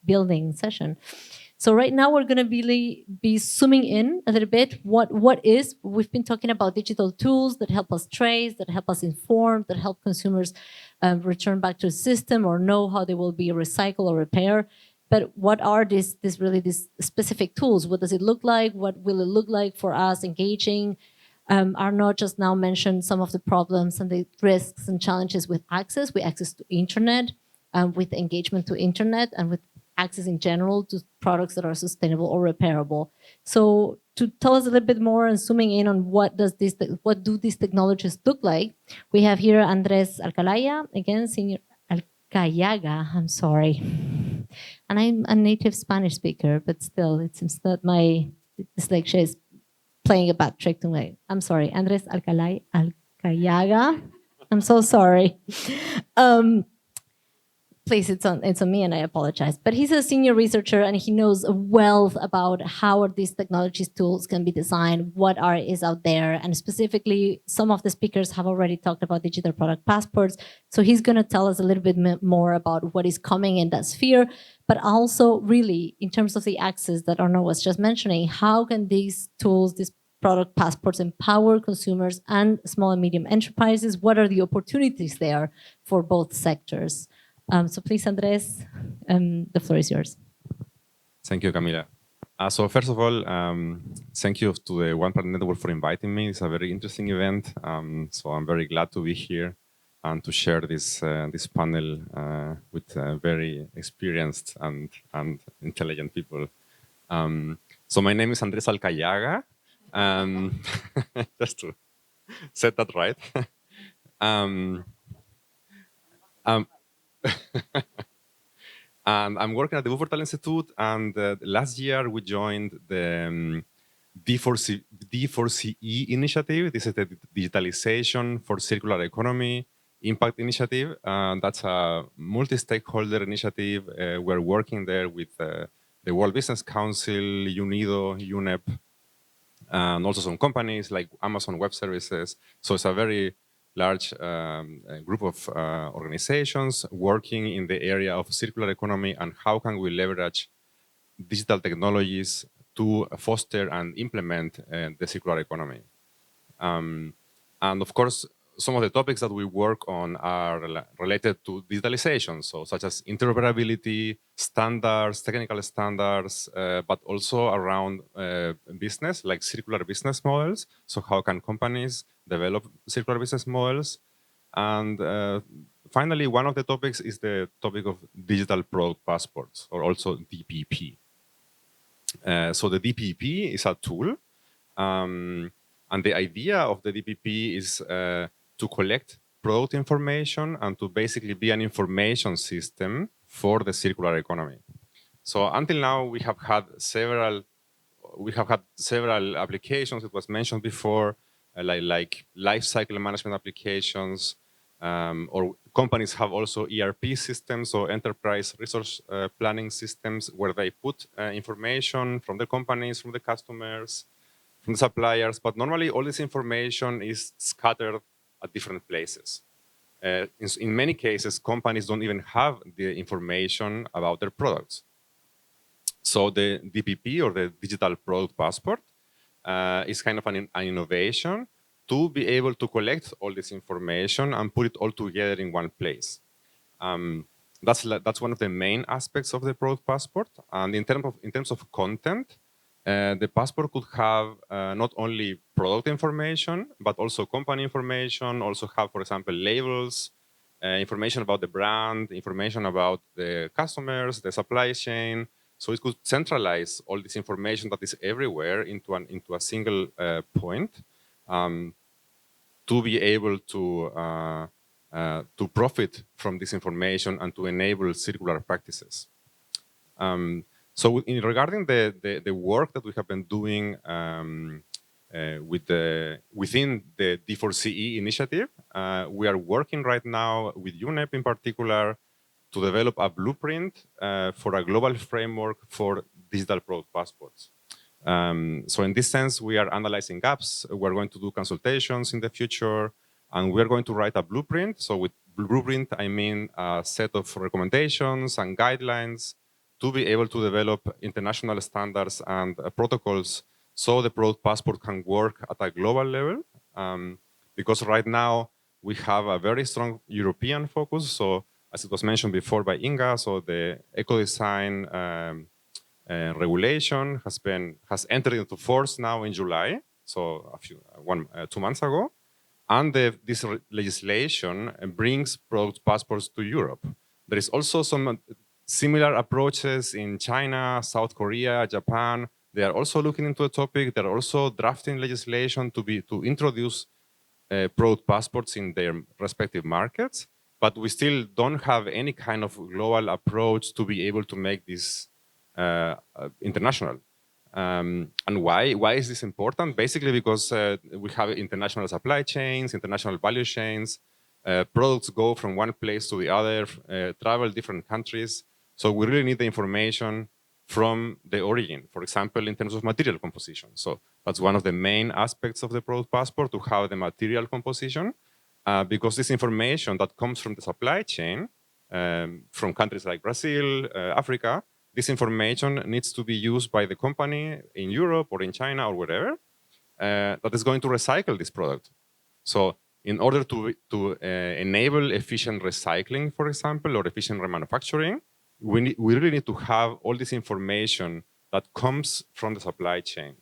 building session. So right now we're going to be zooming in a little bit. We've been talking about digital tools that help us trace, that help us inform, that help consumers return back to the system or know how they will be recycled or repaired. But what are these specific tools? What does it look like? What will it look like for us engaging Arnaud just now mentioned some of the problems and the risks and challenges with access to internet, with engagement to internet, and with access in general to products that are sustainable or repairable. So to tell us a little bit more and zooming in on what do these technologies look like, we have here Andres Alcalaya, again, senior Alcayaga, I'm sorry. And I'm a native Spanish speaker, but still, it seems that my dyslexia is playing a bad trick to me. I'm sorry, Andres Alcayaga. I'm so sorry. Please, it's on me, and I apologize. But he's a senior researcher, and he knows a wealth about how these technologies tools can be designed, what is out there, and specifically, some of the speakers have already talked about digital product passports. So he's going to tell us a little bit more about what is coming in that sphere, but also really in terms of the access that Arnaud was just mentioning, how can these tools, these product passports, empower consumers and small and medium enterprises? What are the opportunities there for both sectors? So please, Andres, the floor is yours. Thank you, Camila. So first of all, thank you to the One Planet Network for inviting me. It's a very interesting event. So I'm very glad to be here and to share this panel with very experienced and intelligent people. So my name is Andres Alcayaga. Just to set that right. And I'm working at the Wuppertal Institute, and last year we joined the D4CE initiative. This is the Digitalization for Circular Economy Impact Initiative. That's a multi-stakeholder initiative. We're working there with the World Business Council, UNIDO, UNEP, and also some companies like Amazon Web Services. So it's a very large group of organizations working in the area of circular economy and how can we leverage digital technologies to foster and implement the circular economy. And of course, some of the topics that we work on are related to digitalization, so such as interoperability, standards, technical standards, but also around business, like circular business models. So how can companies develop circular business models? And finally, one of the topics is the topic of digital product passports, or also DPP. So the DPP is a tool, and the idea of the DPP is to collect product information and to basically be an information system for the circular economy. So until now, we have had several applications. It was mentioned before, like life cycle management applications, or companies have also ERP systems or enterprise resource planning systems where they put information from the companies, from the customers, from the suppliers, but normally all this information is scattered at different places. In many cases, companies don't even have the information about their products. So the DPP, or the Digital Product Passport, is kind of an innovation to be able to collect all this information and put it all together in one place. That's one of the main aspects of the Product Passport. And in terms of content, the passport could have not only product information, but also company information, also have, for example, labels, information about the brand, information about the customers, the supply chain. So it could centralize all this information that is everywhere into a single point to be able to profit from this information and to enable circular practices. So regarding the work that we have been doing within the D4CE initiative, we are working right now with UNEP in particular to develop a blueprint for a global framework for digital product passports. So in this sense, we are analyzing gaps. We're going to do consultations in the future, and we're going to write a blueprint. So with blueprint, I mean a set of recommendations and guidelines to be able to develop international standards and protocols so the product passport can work at a global level. Because right now we have a very strong European focus. So as it was mentioned before by Inga, so the eco-design regulation has entered into force now in July. so 2 months ago. And this legislation brings product passports to Europe. There is also some similar approaches in China, South Korea, Japan. They are also looking into the topic. They're also drafting legislation to introduce product passports in their respective markets. But we still don't have any kind of global approach to be able to make this international. And why? Why is this important? Basically because we have international supply chains, international value chains. Products go from one place to the other, travel different countries. So we really need the information from the origin, for example, in terms of material composition. So that's one of the main aspects of the product passport, to have the material composition, because this information that comes from the supply chain, from countries like Brazil, Africa, this information needs to be used by the company in Europe or in China or wherever that is going to recycle this product. So in order to enable efficient recycling, for example, or efficient remanufacturing, we really need to have all this information that comes from the supply chain.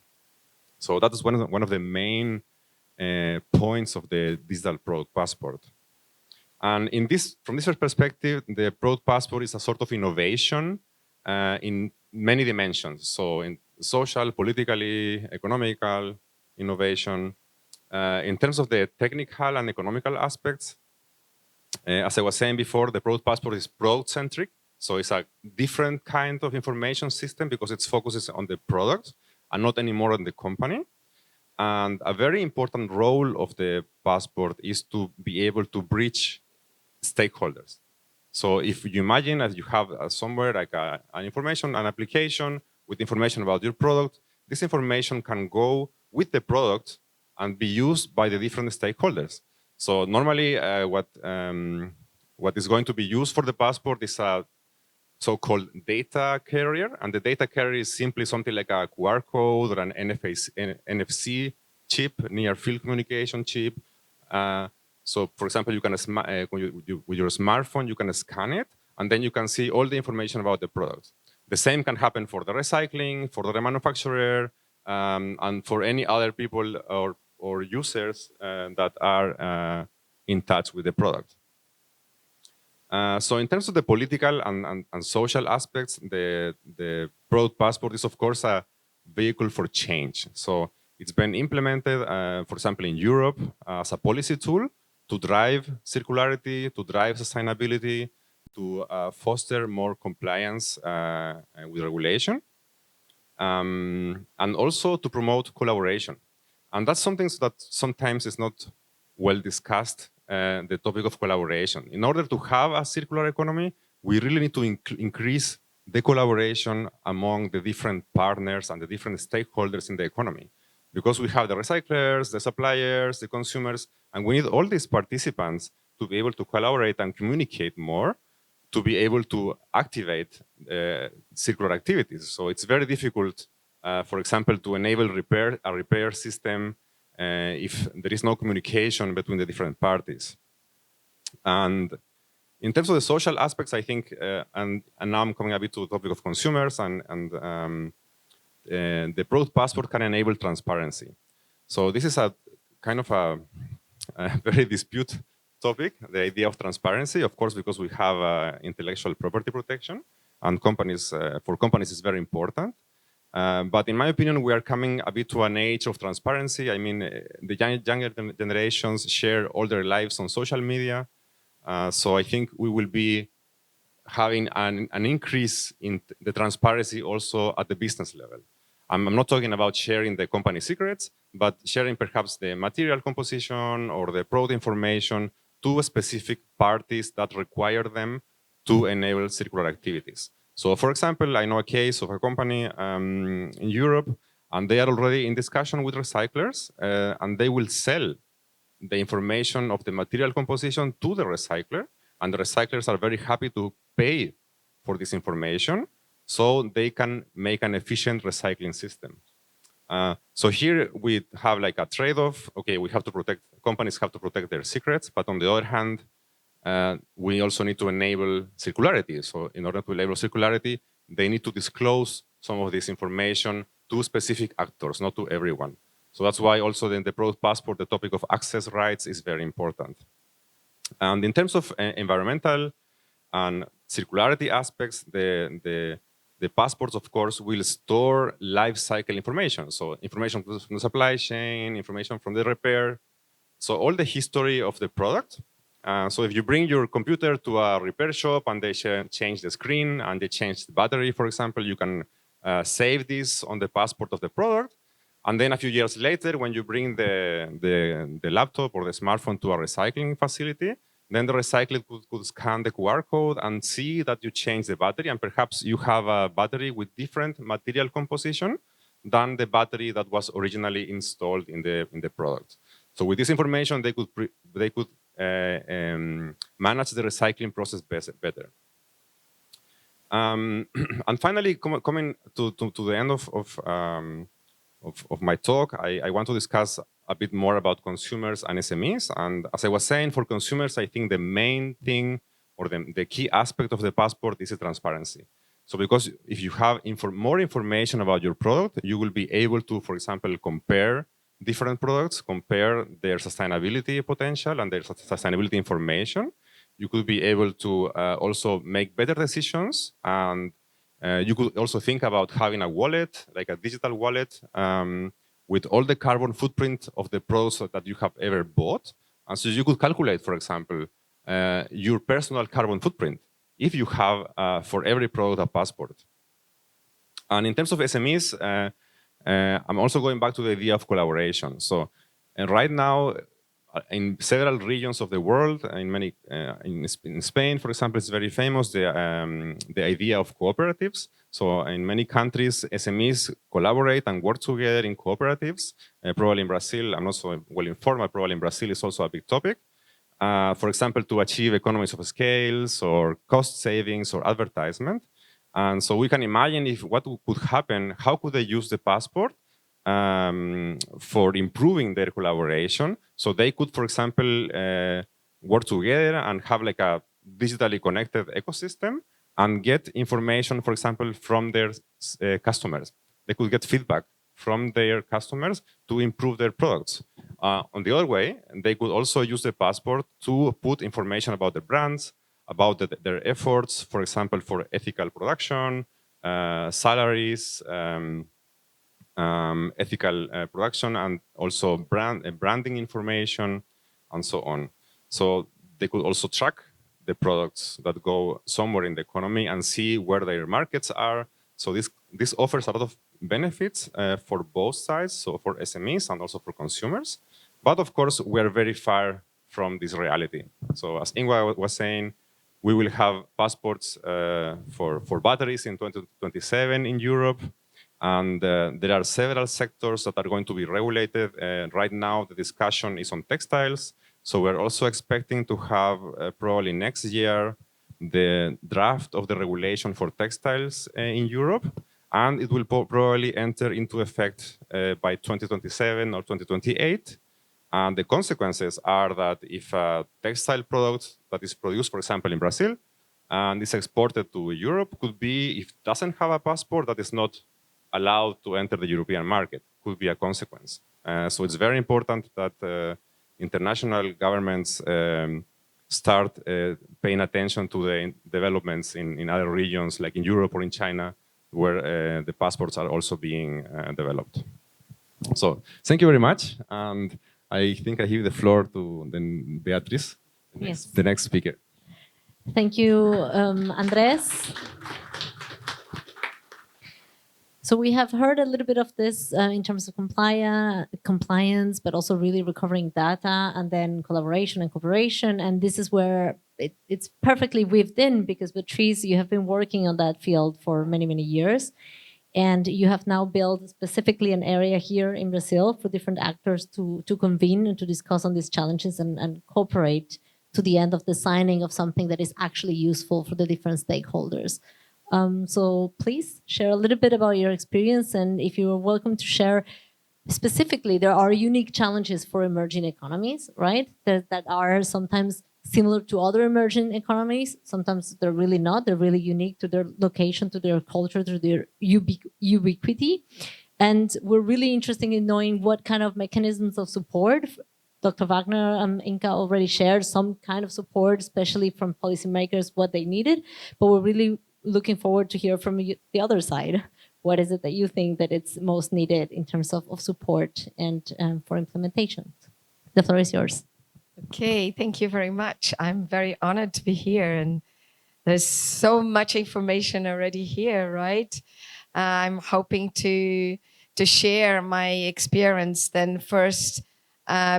So that is one of the main points of the digital product passport. And from this perspective, the product passport is a sort of innovation in many dimensions. So in social, politically, economical innovation. In terms of the technical and economical aspects, as I was saying before, the product passport is product-centric. So it's a different kind of information system because it focuses on the product and not anymore on the company. And a very important role of the passport is to be able to bridge stakeholders. So if you imagine that you have somewhere like an information, an application with information about your product, this information can go with the product and be used by the different stakeholders. So normally what is going to be used for the passport is a so-called data carrier. And the data carrier is simply something like a QR code or an NFC chip, near field communication chip. So for example, you can with your smartphone, you can scan it, and then you can see all the information about the product. The same can happen for the recycling, for the remanufacturer, and for any other people or users that are in touch with the product. So in terms of the political and social aspects, the product passport is of course a vehicle for change. So it's been implemented, for example, in Europe as a policy tool to drive circularity, to drive sustainability, to foster more compliance with regulation, and also to promote collaboration. And that's something that sometimes is not well discussed, the topic of collaboration. In order to have a circular economy, we really need to increase the collaboration among the different partners and the different stakeholders in the economy. Because we have the recyclers, the suppliers, the consumers, and we need all these participants to be able to collaborate and communicate more, to be able to activate circular activities. So it's very difficult, for example, to enable a repair system if there is no communication between the different parties. And in terms of the social aspects, I think, and now I'm coming a bit to the topic of consumers, and the product passport can enable transparency. So this is a kind of a very disputed topic, the idea of transparency, of course, because we have intellectual property protection, and for companies it's very important. But in my opinion, we are coming a bit to an age of transparency. I mean, the younger generations share all their lives on social media. So I think we will be having an increase in the transparency also at the business level. I'm not talking about sharing the company secrets, but sharing perhaps the material composition or the product information to specific parties that require them to enable circular activities. So for example, I know a case of a company in Europe, and they are already in discussion with recyclers, and they will sell the information of the material composition to the recycler, and the recyclers are very happy to pay for this information so they can make an efficient recycling system. So here we have like a trade-off. Okay, companies have to protect their secrets, but on the other hand, we also need to enable circularity. So in order to enable circularity, they need to disclose some of this information to specific actors, not to everyone. So that's why also in the product passport, the topic of access rights is very important. And in terms of environmental and circularity aspects, the passports, of course, will store life cycle information. So information from the supply chain, information from the repair. So all the history of the product. So if you bring your computer to a repair shop and they change the screen and they change the battery, for example, you can save this on the passport of the product. And then a few years later, when you bring the laptop or the smartphone to a recycling facility, then the recycler could scan the QR code and see that you change the battery, and perhaps you have a battery with different material composition than the battery that was originally installed in the product. So with this information, they could manage the recycling process better. And finally, coming to the end of my talk, I want to discuss a bit more about consumers and SMEs. And as I was saying, for consumers, I think the main thing or the key aspect of the passport is the transparency. So because if you have more information about your product, you will be able to, for example, compare different products, compare their sustainability potential and their sustainability information. You could be able to also make better decisions, and you could also think about having a wallet, like a digital wallet, with all the carbon footprint of the products that you have ever bought. And so you could calculate, for example, your personal carbon footprint if you have, for every product, a passport. And in terms of SMEs, I'm also going back to the idea of collaboration. So right now, in several regions of the world, in Spain, for example, it's very famous, the idea of cooperatives. So in many countries, SMEs collaborate and work together in cooperatives. Probably in Brazil, I'm not so well informed, but probably in Brazil is also a big topic. For example, to achieve economies of scales or cost savings or advertisement. And so we can imagine what could happen, how could they use the passport for improving their collaboration. So they could, for example, work together and have like a digitally connected ecosystem and get information, for example, from their customers. They could get feedback from their customers to improve their products. On the other way, they could also use the passport to put information about the brands, about their efforts, for example, for ethical production, salaries, ethical production, and also branding information, and so on. So they could also track the products that go somewhere in the economy and see where their markets are. So this offers a lot of benefits for both sides, so for SMEs and also for consumers. But of course, we are very far from this reality. So as Ingwa was saying, we will have passports for batteries in 2027 in Europe. And there are several sectors that are going to be regulated. Right now, the discussion is on textiles. So we're also expecting to have probably next year the draft of the regulation for textiles in Europe. And it will probably enter into effect by 2027 or 2028. And the consequences are that if a textile product that is produced, for example, in Brazil, and is exported to Europe, could be, if it doesn't have a passport, that is not allowed to enter the European market, could be a consequence. So it's very important that international governments start paying attention to the developments in other regions, like in Europe or in China, where the passports are also being developed. So thank you very much. And I think I give the floor to then Beatriz, the next speaker. Thank you, Andres. So we have heard a little bit of this in terms of compliance, but also really recovering data, and then collaboration and cooperation. And this is where it's perfectly weaved in, because Beatriz, you have been working on that field for many, many years. And you have now built specifically an area here in Brazil for different actors to convene and to discuss on these challenges and cooperate to the end of the signing of something that is actually useful for the different stakeholders. So please share a little bit about your experience, and if you are welcome to share specifically, there are unique challenges for emerging economies, right? That are sometimes similar to other emerging economies. Sometimes they're really not. They're really unique to their location, to their culture, to their ubiquity. And we're really interested in knowing what kind of mechanisms of support. Dr. Wagner and Inka already shared some kind of support, especially from policymakers, what they needed. But we're really looking forward to hear from you, the other side. What is it that you think that it's most needed in terms of support and for implementation? The floor is yours. Okay, thank you very much. I'm very honored to be here, and there's so much information already here, right? I'm hoping to share my experience. Then first,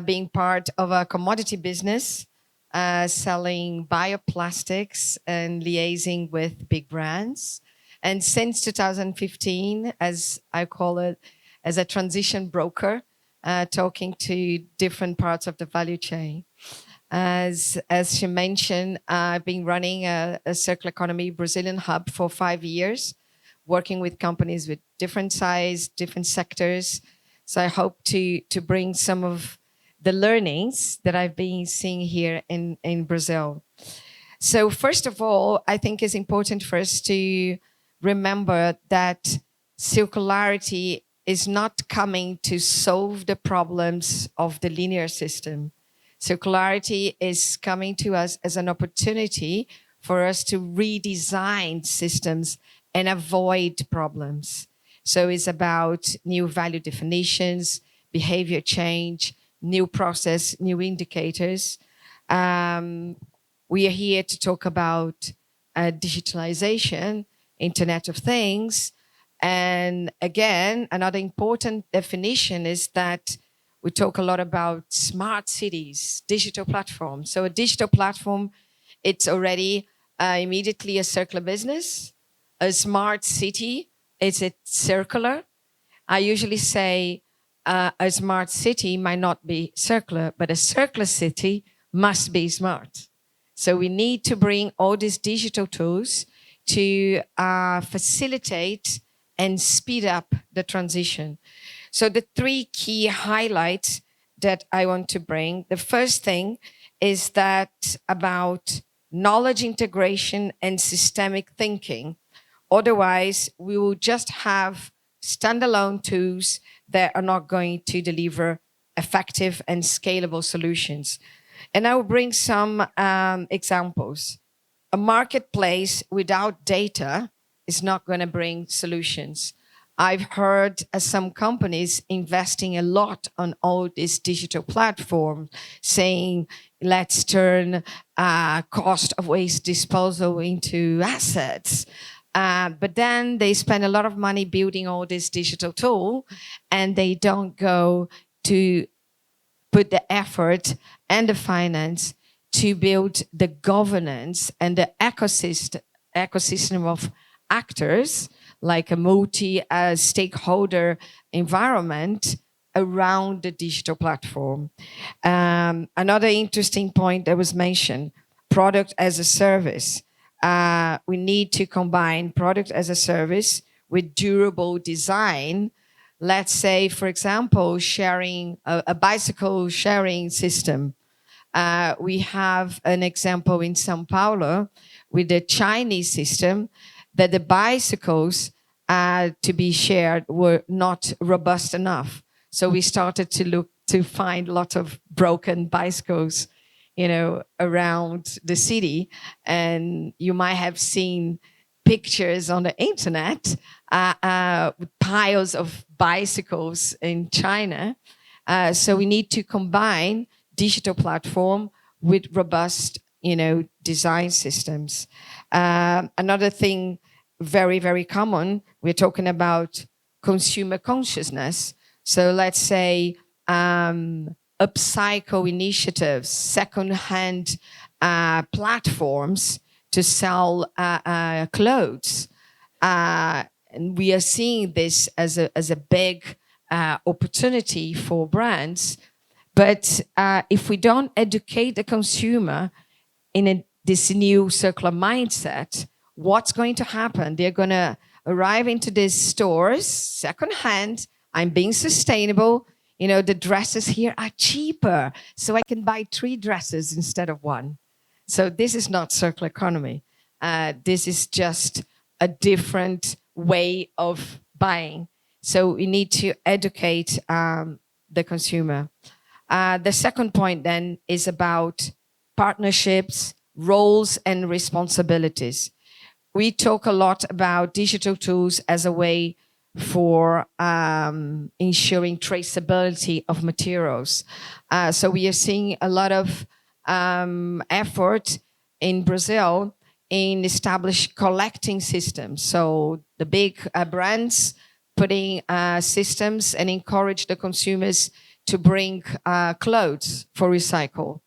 being part of a commodity business, selling bioplastics and liaising with big brands. And since 2015, as I call it, as a transition broker, talking to different parts of the value chain. As she mentioned, I've been running a circular economy Brazilian hub for 5 years, working with companies with different size, different sectors. So I hope to bring some of the learnings that I've been seeing here in Brazil. So first of all, I think it's important for us to remember that circularity is not coming to solve the problems of the linear system. Circularity is coming to us as an opportunity for us to redesign systems and avoid problems. So it's about new value definitions, behavior change, new process, new indicators. We are here to talk about digitalization, Internet of Things. And again, another important definition is that we talk a lot about smart cities, digital platforms. So a digital platform, it's already immediately a circular business. A smart city, it's circular. I usually say a smart city might not be circular, but a circular city must be smart. So we need to bring all these digital tools to facilitate and speed up the transition. So the 3 key highlights that I want to bring, the first thing is that about knowledge integration and systemic thinking. Otherwise, we will just have standalone tools that are not going to deliver effective and scalable solutions. And I will bring some examples. A marketplace without data is not going to bring solutions. I've heard some companies investing a lot on all these digital platforms, saying, let's turn cost of waste disposal into assets. But then they spend a lot of money building all this digital tool, and they don't go to put the effort and the finance to build the governance and the ecosystem of actors, like a multi-stakeholder environment around the digital platform. Another interesting point that was mentioned, product as a service. We need to combine product as a service with durable design. Let's say, for example, sharing a bicycle sharing system. We have an example in São Paulo with the Chinese system that the bicycles to be shared were not robust enough. So we started to look to find a lot of broken bicycles, around the city. And you might have seen pictures on the internet, piles of bicycles in China. So we need to combine digital platform with robust, design systems. Another thing, very, very common, we're talking about consumer consciousness. So let's say upcycle initiatives, second-hand platforms to sell clothes. And we are seeing this as a big opportunity for brands. But if we don't educate the consumer in this new circular mindset, what's going to happen? They're going to arrive into these stores, secondhand. I'm being sustainable. The dresses here are cheaper, so I can buy 3 dresses instead of 1. So this is not circular economy. This is just a different way of buying. So we need to educate the consumer. The second point then is about partnerships, roles, and responsibilities. We talk a lot about digital tools as a way for ensuring traceability of materials. So we are seeing a lot of effort in Brazil in establish collecting systems. So the big brands putting systems and encourage the consumers to bring clothes for recycle.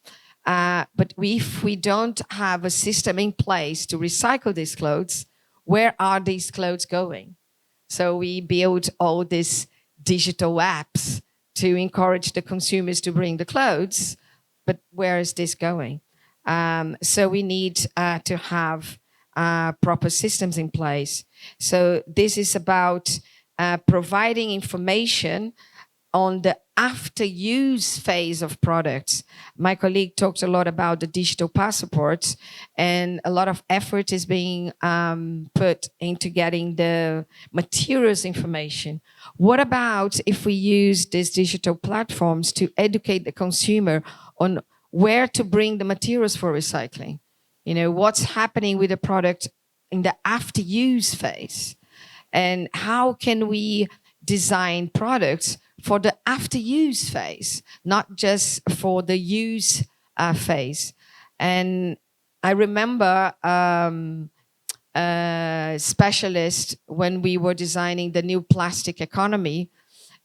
But if we don't have a system in place to recycle these clothes, where are these clothes going? So we build all these digital apps to encourage the consumers to bring the clothes, but where is this going? So we need to have proper systems in place. So this is about providing information on the after-use phase of products. My colleague talked a lot about the digital passports, and a lot of effort is being put into getting the materials information. What about if we use these digital platforms to educate the consumer on where to bring the materials for recycling? You know, what's happening with the product in the after-use phase? And how can we design products for the after-use phase, not just for the use phase? And I remember a specialist when we were designing the new plastic economy,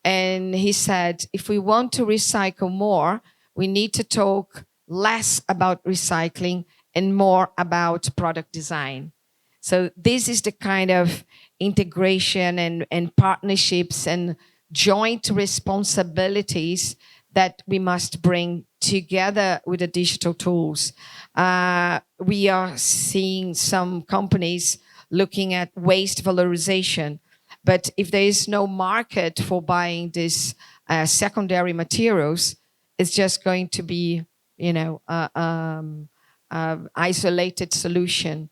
and he said, if we want to recycle more, we need to talk less about recycling and more about product design. So this is the kind of integration and partnerships and joint responsibilities that we must bring together with the digital tools. We are seeing some companies looking at waste valorization, but if there is no market for buying these secondary materials, it's just going to be, you know, isolated solution.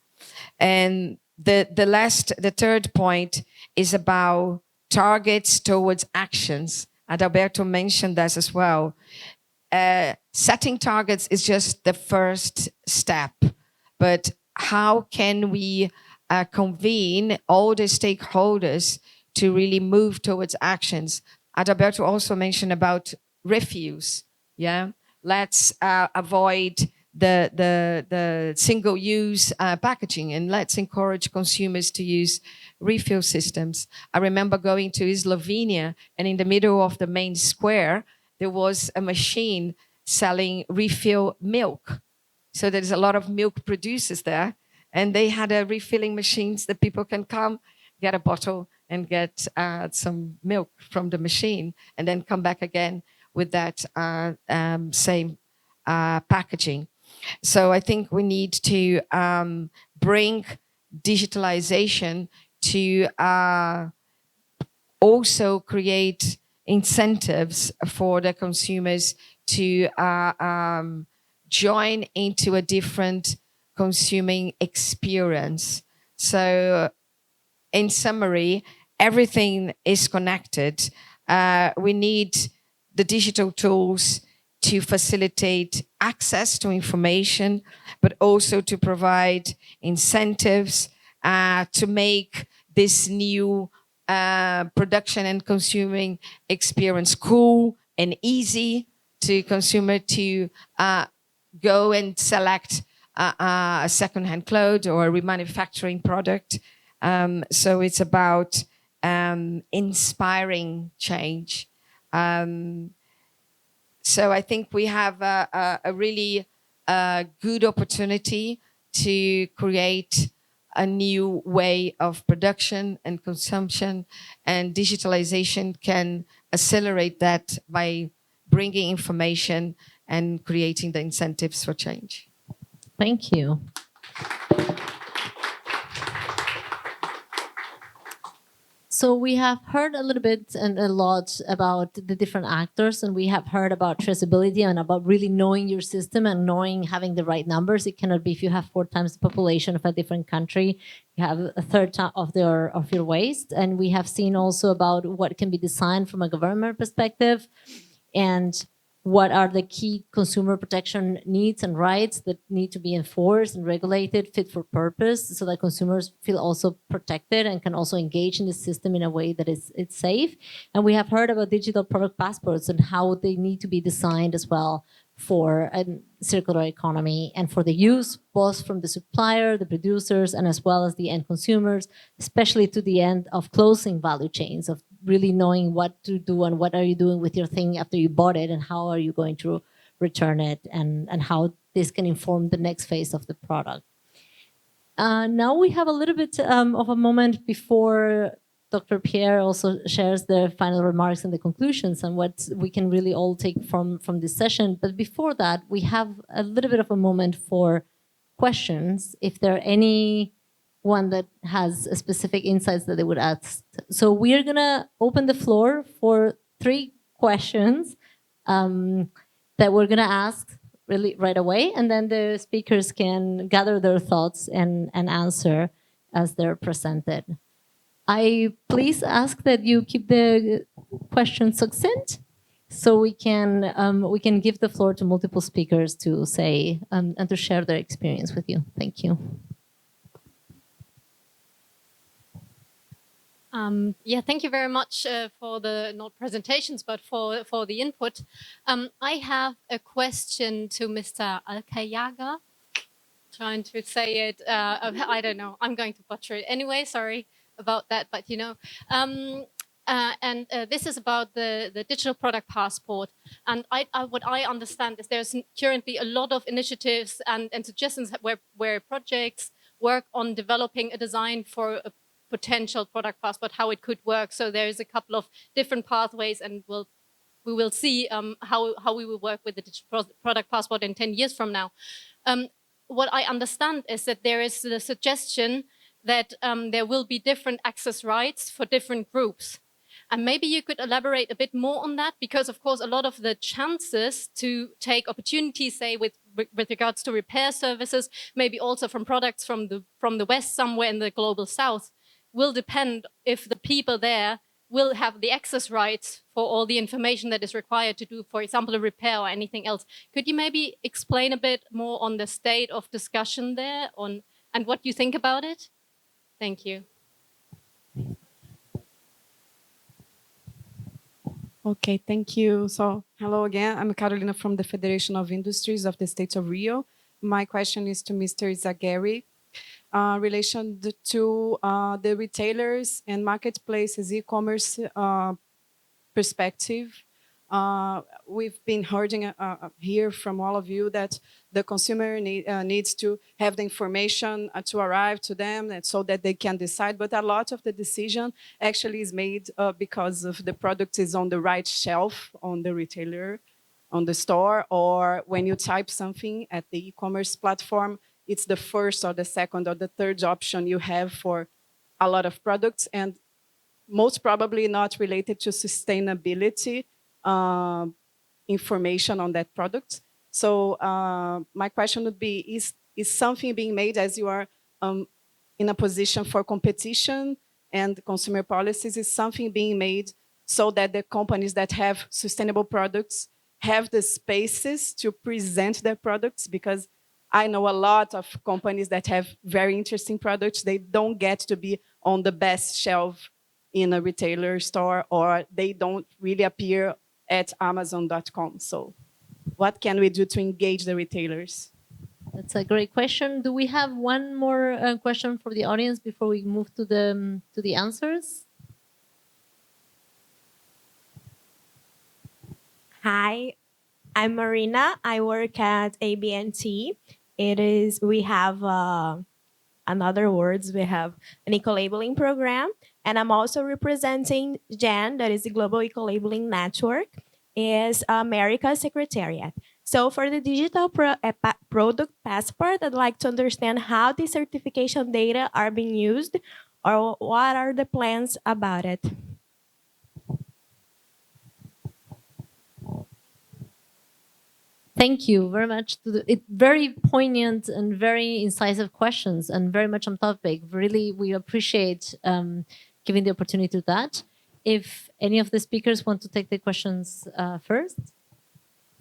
And the third point is about targets towards actions. Adalberto mentioned that as well. Setting targets is just the first step, but how can we convene all the stakeholders to really move towards actions? Adalberto also mentioned about refuse. Yeah, let's avoid the single-use packaging, and let's encourage consumers to use refill systems. I remember going to Slovenia, and in the middle of the main square, there was a machine selling refill milk. So there's a lot of milk producers there, and they had refilling machines that people can come, get a bottle, and get some milk from the machine, and then come back again with that same packaging. So I think we need to bring digitalization to also create incentives for the consumers to join into a different consuming experience. So in summary, everything is connected. We need the digital tools to facilitate access to information, but also to provide incentives to make this new production and consuming experience cool and easy to consumer to go and select a second-hand clothes or a remanufacturing product. So it's about inspiring change. So I think we have a really good opportunity to create a new way of production and consumption, and digitalization can accelerate that by bringing information and creating the incentives for change. Thank you. So we have heard a little bit and a lot about the different actors, and we have heard about traceability and about really knowing your system and knowing having the right numbers. It cannot be if you have 4 times the population of a different country, you have a third of your waste. And we have seen also about what can be designed from a government perspective, and what are the key consumer protection needs and rights that need to be enforced and regulated fit for purpose so that consumers feel also protected and can also engage in the system in a way that it's safe. And we have heard about digital product passports and how they need to be designed as well for a circular economy and for the use both from the supplier, the producers, and as well as the end consumers, especially to the end of closing value chains, of really knowing what to do and what are you doing with your thing after you bought it and how are you going to return it, and how this can inform the next phase of the product. Now we have a little bit of a moment before Dr. Pierre also shares the final remarks and the conclusions and what we can really all take from this session. But before that, we have a little bit of a moment for questions, if there are any one that has specific insights that they would ask. So we are gonna open the floor for 3 questions that we're gonna ask really right away, and then the speakers can gather their thoughts and answer as they're presented. I please ask that you keep the question succinct, so we can give the floor to multiple speakers to say and to share their experience with you. Thank you. Yeah, thank you very much for the not presentations, but for the input. I have a question to Mr. Alcayaga. Trying to say it, I don't know. I'm going to butcher it anyway. Sorry about that, but you know. This is about the digital product passport. And what I understand is there's currently a lot of initiatives and suggestions where projects work on developing a design for a potential product passport, how it could work. So there's a couple of different pathways, and we will see how we will work with the digital product passport in 10 years from now. What I understand is that there is the suggestion that there will be different access rights for different groups. And maybe you could elaborate a bit more on that, because of course a lot of the chances to take opportunities, say with regards to repair services, maybe also from products from the West somewhere in the global South, will depend if the people there will have the access rights for all the information that is required to do, for example, a repair or anything else. Could you maybe explain a bit more on the state of discussion there and what you think about it? Thank you. Okay, thank you. So, hello again. I'm Carolina from the Federation of Industries of the State of Rio. My question is to Mr. Zagheri. Relation to the retailers and marketplaces e-commerce perspective. We've been hearing here from all of you that the consumer needs to have the information to arrive to them and so that they can decide, but a lot of the decision actually is made because of the product is on the right shelf on the retailer, on the store, or when you type something at the e-commerce platform, it's the first or the second or the third option you have for a lot of products, and most probably not related to sustainability information on that product. So my question would be, is something being made as you are in a position for competition and consumer policies, is something being made so that the companies that have sustainable products have the spaces to present their products? Because I know a lot of companies that have very interesting products. They don't get to be on the best shelf in a retailer store, or they don't really appear at Amazon.com. So what can we do to engage the retailers? That's a great question. Do we have one more question for the audience before we move to the answers? Hi, I'm Marina. I work at ABNT. We have, in other words, we have an eco-labeling program, and I'm also representing GEN, that is the Global Eco-Labeling Network, is America's Secretariat. So for the digital product passport, I'd like to understand how the certification data are being used, or what are the plans about it? Thank you very much. Very poignant and very incisive questions, and very much on topic. Really, we appreciate giving the opportunity to that. If any of the speakers want to take the questions first.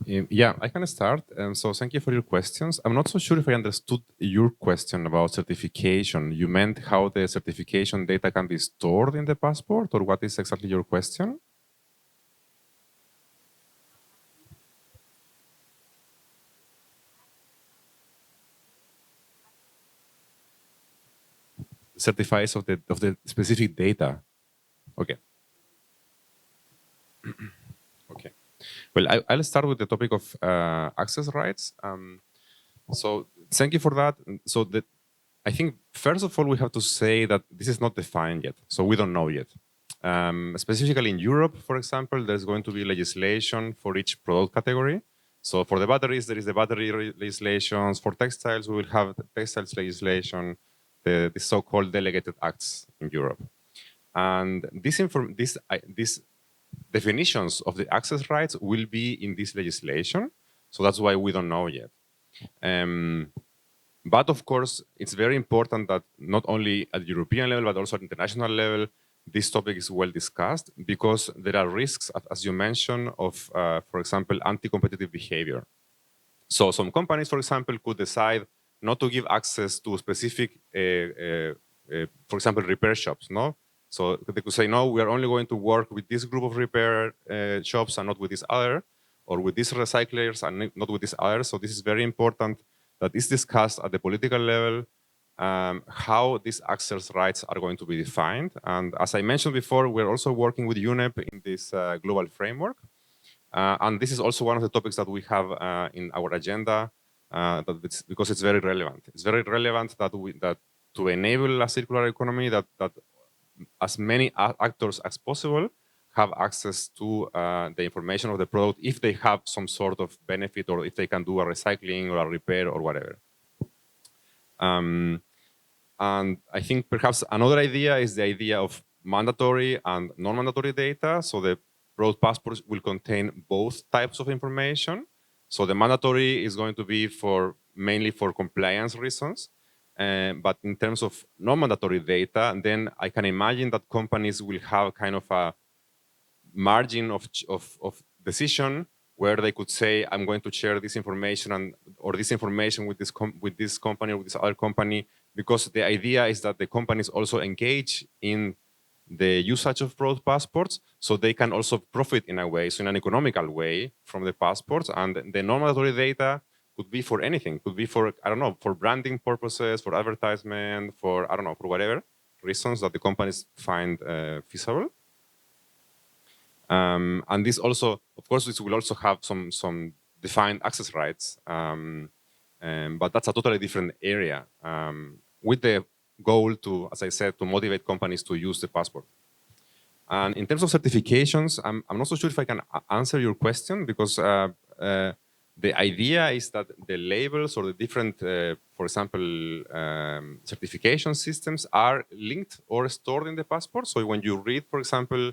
Yeah, I can start. So thank you for your questions. I'm not so sure if I understood your question about certification. You meant how the certification data can be stored in the passport, or what is exactly your question? Certifies of the specific data. Okay. Okay. Well, I'll start with the topic of access rights. So thank you for that. So I think first of all we have to say that this is not defined yet. So we don't know yet. Specifically in Europe, for example, there's going to be legislation for each product category. So for the batteries, there is the battery legislations. For textiles, we will have the textiles legislation, the so-called delegated acts in Europe. And these definitions of the access rights will be in this legislation. So that's why we don't know yet. But of course, it's very important that not only at the European level, but also at international level, this topic is well discussed, because there are risks, as you mentioned, of, for example, anti-competitive behavior. So some companies, for example, could decide not to give access to specific, for example, repair shops, no? So they could say, no, we are only going to work with this group of repair shops and not with this other, or with these recyclers and not with this other. So this is very important that is discussed at the political level, how these access rights are going to be defined. And as I mentioned before, we're also working with UNEP in this global framework. And this is also one of the topics that we have in our agenda, because it's very relevant. It's very relevant that to enable a circular economy, that as many actors as possible have access to the information of the product if they have some sort of benefit, or if they can do a recycling or a repair or whatever. And I think perhaps another idea is the idea of mandatory and non-mandatory data. So the product passports will contain both types of information. So the mandatory is going to be mainly for compliance reasons. But in terms of non-mandatory data, then I can imagine that companies will have kind of a margin of decision where they could say, I'm going to share this information or this information with this company or with this other company, because the idea is that the companies also engage in the usage of product passports, so they can also profit in a way, so in an economical way from the passports. And the non-mandatory data could be for anything, could be for, I don't know, for branding purposes, for advertisement, for, I don't know, for whatever reasons that the companies find feasible. And this also, of course, this will also have some defined access rights, but that's a totally different area, with the goal to, as I said, to motivate companies to use the passport. And in terms of certifications, I'm not so sure if I can answer your question, because the idea is that the labels or the different, for example, certification systems are linked or stored in the passport. So when you read, for example,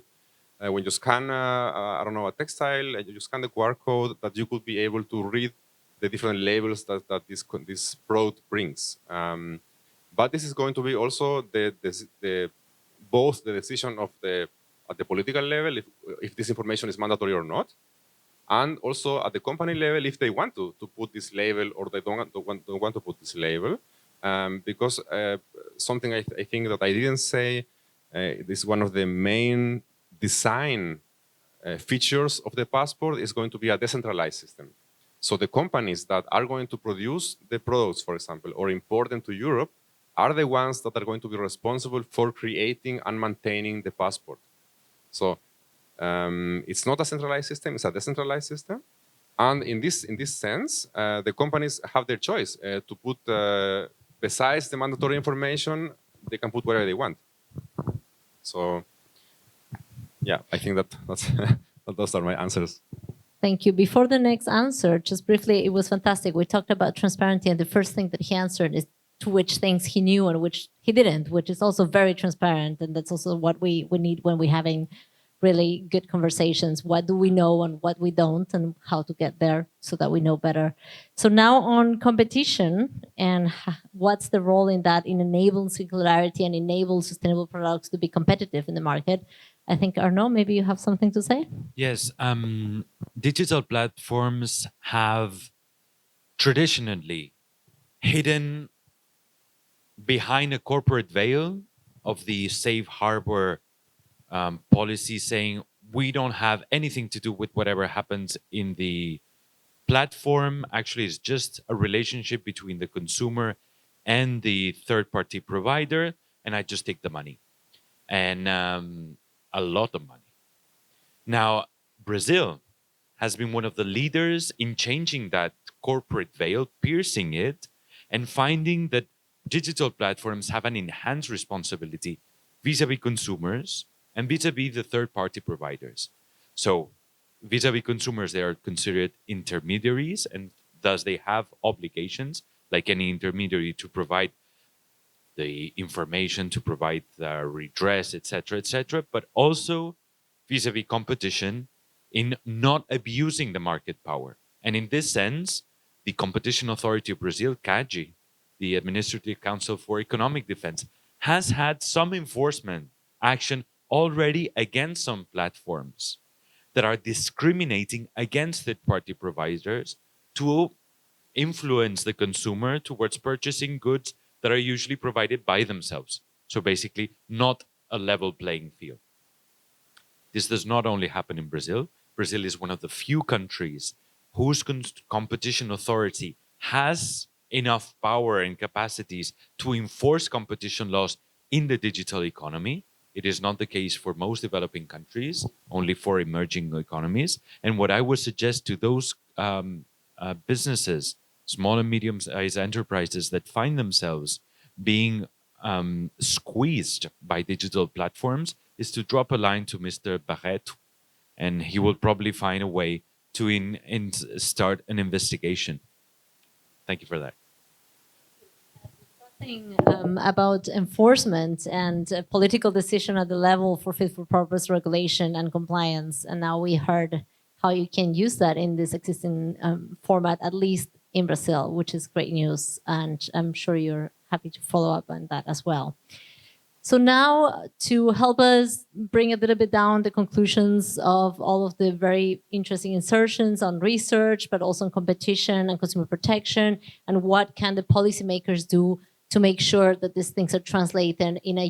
when you scan, I don't know, a textile, you scan the QR code, that you could be able to read the different labels that this product brings. But this is going to be also both the decision of at the political level, if this information is mandatory or not, and also at the company level, if they want to put this label or they don't want to put this label. Because something I think that I didn't say, this is one of the main design features of the passport is going to be a decentralized system. So the companies that are going to produce the products, for example, or import them to Europe, are the ones that are going to be responsible for creating and maintaining the passport. So it's not a centralized system, it's a decentralized system. And in this sense, the companies have their choice to put, besides the mandatory information, they can put whatever they want. So yeah, I think that's those are my answers. Thank you. Before the next answer, just briefly, it was fantastic. We talked about transparency, and the first thing that he answered is to which things he knew and which he didn't, which is also very transparent. And that's also what we need when we're having really good conversations. What do we know and what we don't, and how to get there so that we know better. So now on competition and what's the role in that in enabling circularity and enable sustainable products to be competitive in the market. I think, Arnaud, maybe you have something to say? Yes, digital platforms have traditionally hidden behind a corporate veil of the safe harbor policy, saying we don't have anything to do with whatever happens in the platform. Actually, it's just a relationship between the consumer and the third-party provider, and I just take the money, and a lot of money. Now, Brazil has been one of the leaders in changing that corporate veil, piercing it, and finding that digital platforms have an enhanced responsibility vis-a-vis consumers and vis-a-vis the third-party providers. So vis-a-vis consumers, they are considered intermediaries, and thus they have obligations, like any intermediary, to provide the information, to provide the redress, etc., but also vis-a-vis competition in not abusing the market power. And in this sense, the Competition Authority of Brazil, CADE, the Administrative Council for Economic Defense, has had some enforcement action already against some platforms that are discriminating against third-party providers to influence the consumer towards purchasing goods that are usually provided by themselves. So basically, not a level playing field. This does not only happen in Brazil. Brazil is one of the few countries whose competition authority has enough power and capacities to enforce competition laws in the digital economy. It is not the case for most developing countries, only for emerging economies. And what I would suggest to those businesses, small and medium-sized enterprises that find themselves being squeezed by digital platforms, is to drop a line to Mr. Barreto, and he will probably find a way to start an investigation. Thank you for that. About enforcement and political decision at the level for fit-for-purpose regulation and compliance. And now we heard how you can use that in this existing format, at least in Brazil, which is great news. And I'm sure you're happy to follow up on that as well. So now, to help us bring a little bit down the conclusions of all of the very interesting insertions on research, but also on competition and consumer protection, and what can the policymakers do to make sure that these things are translated in a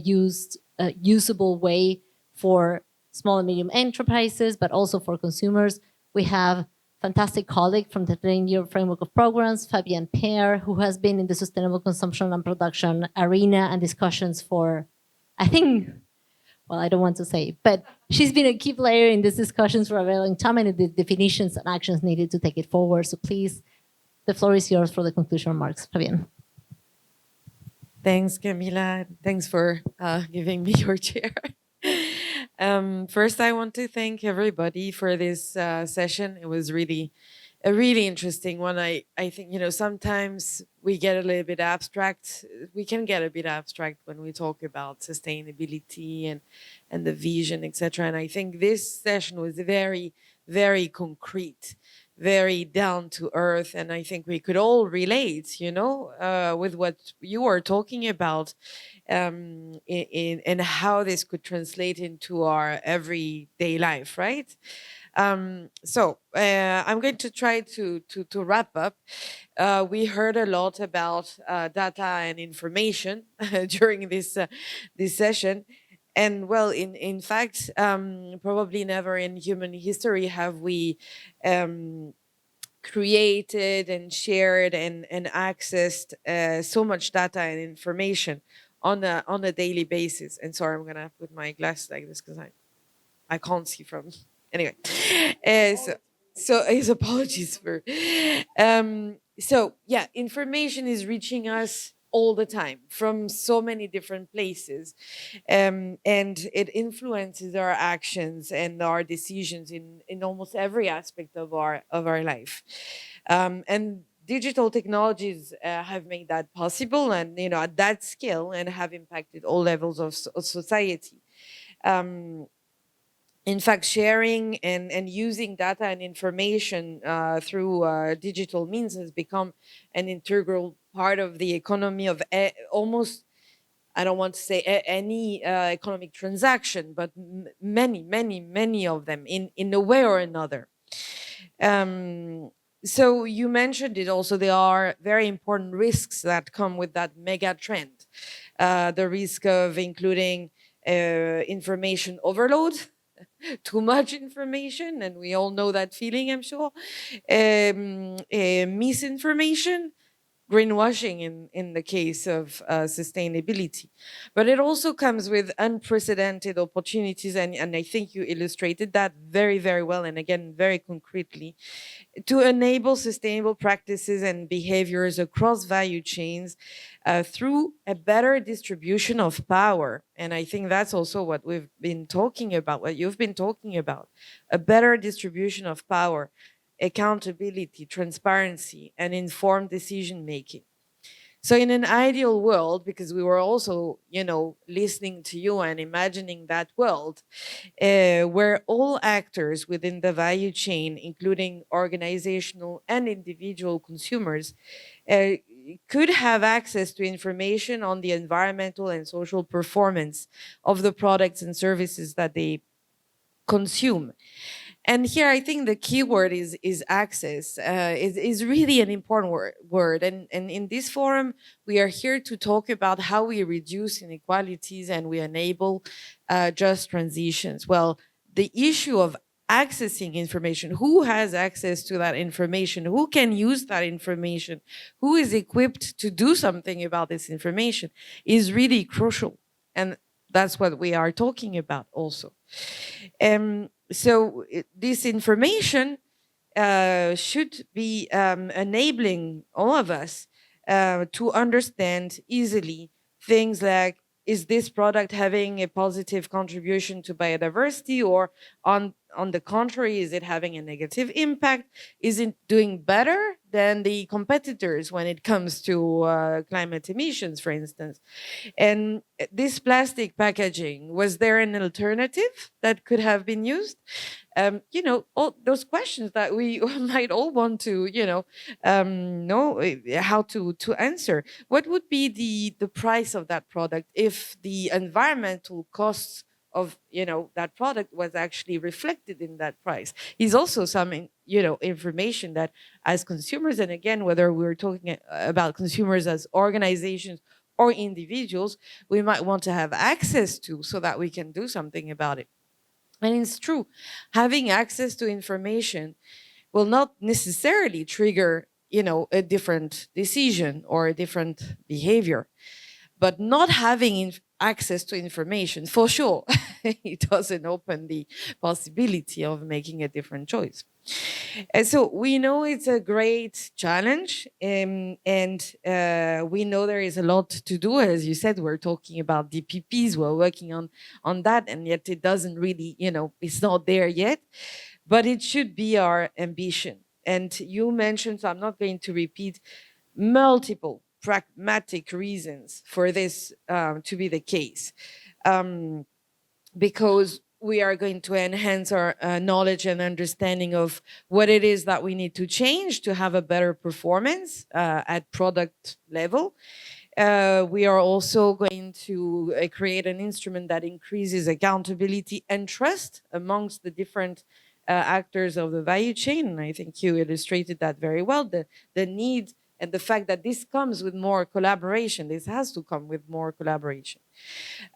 usable way for small and medium enterprises, but also for consumers. We have fantastic colleague from the 10-year framework of programs, Fabienne Peer, who has been in the sustainable consumption and production arena and discussions for, I think, well, I don't want to say, but she's been a key player in these discussions for a very long time, and the definitions and actions needed to take it forward. So please, the floor is yours for the conclusion remarks, Fabienne. Thanks, Camila. Thanks for giving me your chair. First, I want to thank everybody for this session. It was really a really interesting one. I think, sometimes we get a little bit abstract. We can get a bit abstract when we talk about sustainability and the vision, etc. And I think this session was very, very concrete, very down to earth. And I think we could all relate, with what you are talking about, and how this could translate into our everyday life, right? So I'm going to try to wrap up. We heard a lot about data and information during this session. And well, in fact, probably never in human history have we created and shared and accessed so much data and information on a daily basis. And sorry, I'm gonna put my glasses like this because I can't see from. Anyway, so his apologies for. So yeah, information is reaching us all the time from so many different places, and it influences our actions and our decisions in almost every aspect of our life. And digital technologies have made that possible, and at that scale, and have impacted all levels of society. In fact, sharing and using data and information through digital means has become an integral part of the economy of almost, I don't want to say any economic transaction, but many of them in a way or another. So you mentioned it also, there are very important risks that come with that mega trend. The risk of including information overload, too much information, and we all know that feeling, I'm sure. Misinformation, greenwashing in the case of sustainability. But it also comes with unprecedented opportunities, and I think you illustrated that very, very well, and again, very concretely, to enable sustainable practices and behaviors across value chains through a better distribution of power. And I think that's also what we've been talking about, what you've been talking about, a better distribution of power, accountability, transparency, and informed decision making. So in an ideal world, because we were also, listening to you and imagining that world, where all actors within the value chain, including organizational and individual consumers, could have access to information on the environmental and social performance of the products and services that they consume. And here, I think the key word is access. Is really an important word. And in this forum, we are here to talk about how we reduce inequalities and we enable just transitions. Well, the issue of accessing information, who has access to that information, who can use that information, who is equipped to do something about this information, is really crucial. And that's what we are talking about also. So this information should be enabling all of us to understand easily things like, is this product having a positive contribution to biodiversity, or on the contrary, is it having a negative impact? Is it doing better than the competitors when it comes to climate emissions, for instance? And this plastic packaging, was there an alternative that could have been used? All those questions that we might all want to, know how to answer. What would be the price of that product if the environmental costs of that product was actually reflected in that price? Is also some information that, as consumers, and again, whether we're talking about consumers as organizations or individuals, we might want to have access to, so that we can do something about it. And it's true, having access to information will not necessarily trigger a different decision or a different behavior. But not having access to information, for sure, it doesn't open the possibility of making a different choice. And so we know it's a great challenge, and we know there is a lot to do. As you said, we're talking about DPPs, we're working on that, and yet it doesn't really, it's not there yet, but it should be our ambition. And you mentioned, so I'm not going to repeat, multiple pragmatic reasons for this to be the case, because we are going to enhance our knowledge and understanding of what it is that we need to change to have a better performance at product level. We are also going to create an instrument that increases accountability and trust amongst the different actors of the value chain. And I think you illustrated that very well, the need and the fact that this comes with more collaboration. This has to come with more collaboration.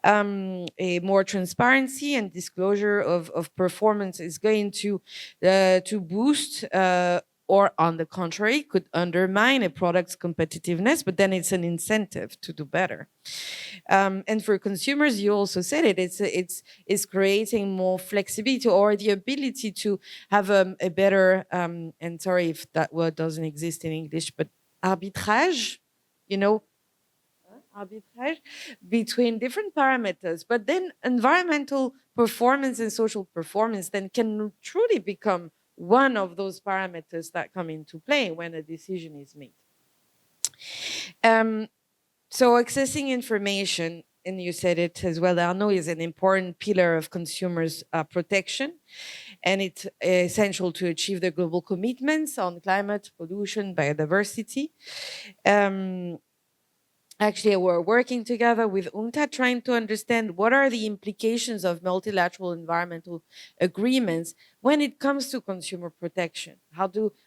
A more transparency and disclosure of performance is going to boost or on the contrary, could undermine a product's competitiveness, but then it's an incentive to do better. And for consumers, you also said it, it's creating more flexibility or the ability to have a better, and sorry if that word doesn't exist in English, but arbitrage, arbitrage between different parameters, but then environmental performance and social performance then can truly become one of those parameters that come into play when a decision is made. So accessing information, and you said it as well, Arnaud, is an important pillar of consumers' protection. And it's essential to achieve the global commitments on climate, pollution, biodiversity. Actually, we're working together with UNCTAD trying to understand what are the implications of multilateral environmental agreements when it comes to consumer protection.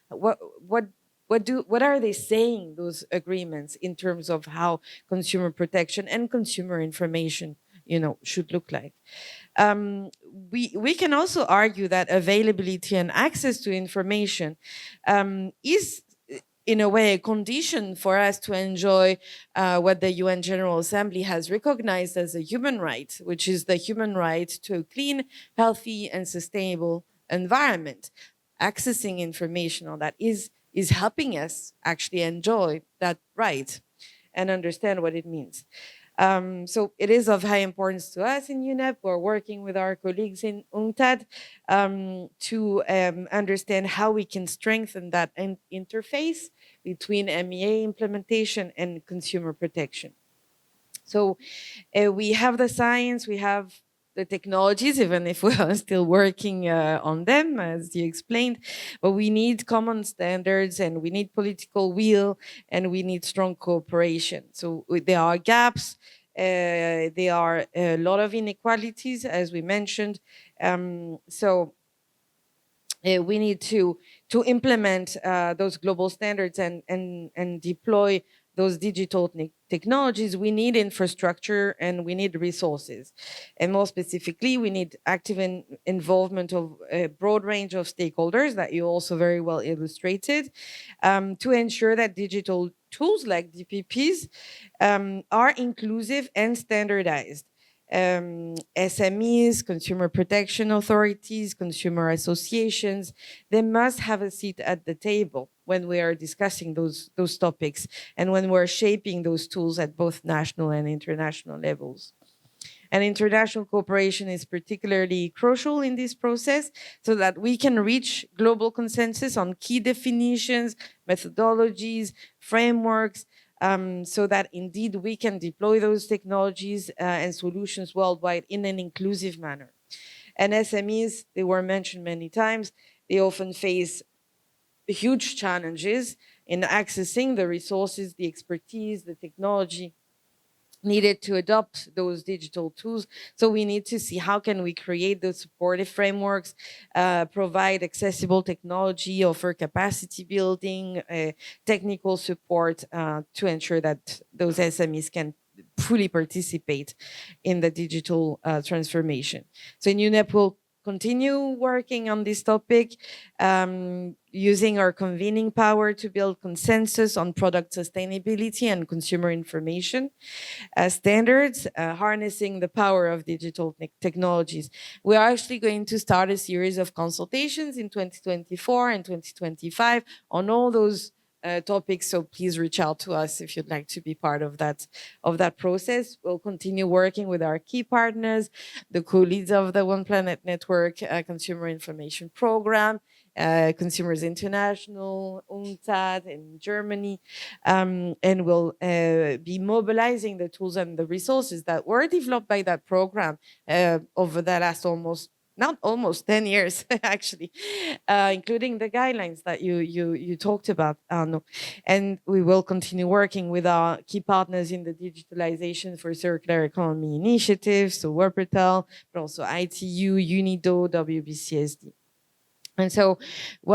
What are they saying, those agreements, in terms of how consumer protection and consumer information, should look like? We can also argue that availability and access to information is, in a way, a condition for us to enjoy what the UN General Assembly has recognized as a human right, which is the human right to a clean, healthy, and sustainable environment. Accessing information on that is helping us actually enjoy that right and understand what it means. So it is of high importance to us in UNEP. We're working with our colleagues in UNCTAD to understand how we can strengthen that interface between MEA implementation and consumer protection. So we have the science, we have the technologies, even if we are still working on them, as you explained, but we need common standards and we need political will and we need strong cooperation. So there are gaps, there are a lot of inequalities, as we mentioned. We need to implement those global standards and deploy those digital technologies. We need infrastructure and we need resources. And more specifically, we need active involvement of a broad range of stakeholders that you also very well illustrated to ensure that digital tools like DPPs are inclusive and standardized. SMEs, consumer protection authorities, consumer associations, they must have a seat at the table when we are discussing those topics and when we're shaping those tools at both national and international levels. And international cooperation is particularly crucial in this process so that we can reach global consensus on key definitions, methodologies, frameworks, so that indeed we can deploy those technologies and solutions worldwide in an inclusive manner. And SMEs, they were mentioned many times, they often face huge challenges in accessing the resources, the expertise, the technology needed to adopt those digital tools. So we need to see how can we create those supportive frameworks, provide accessible technology, offer capacity building, technical support to ensure that those SMEs can fully participate in the digital transformation. So in UNEP, we'll continue working on this topic, using our convening power to build consensus on product sustainability and consumer information standards, harnessing the power of digital technologies. We are actually going to start a series of consultations in 2024 and 2025 on all those topics, so please reach out to us if you'd like to be part of that process. We'll continue working with our key partners, the co-leads of the One Planet Network Consumer Information Program, Consumers International, UNCTAD in Germany, and we'll be mobilizing the tools and the resources that were developed by that program over the last not almost 10 years, actually, including the guidelines that you talked about, Arnaud. And we will continue working with our key partners in the digitalization for circular economy initiatives, so Wuppertal, but also ITU, UNIDO, WBCSD. And so, we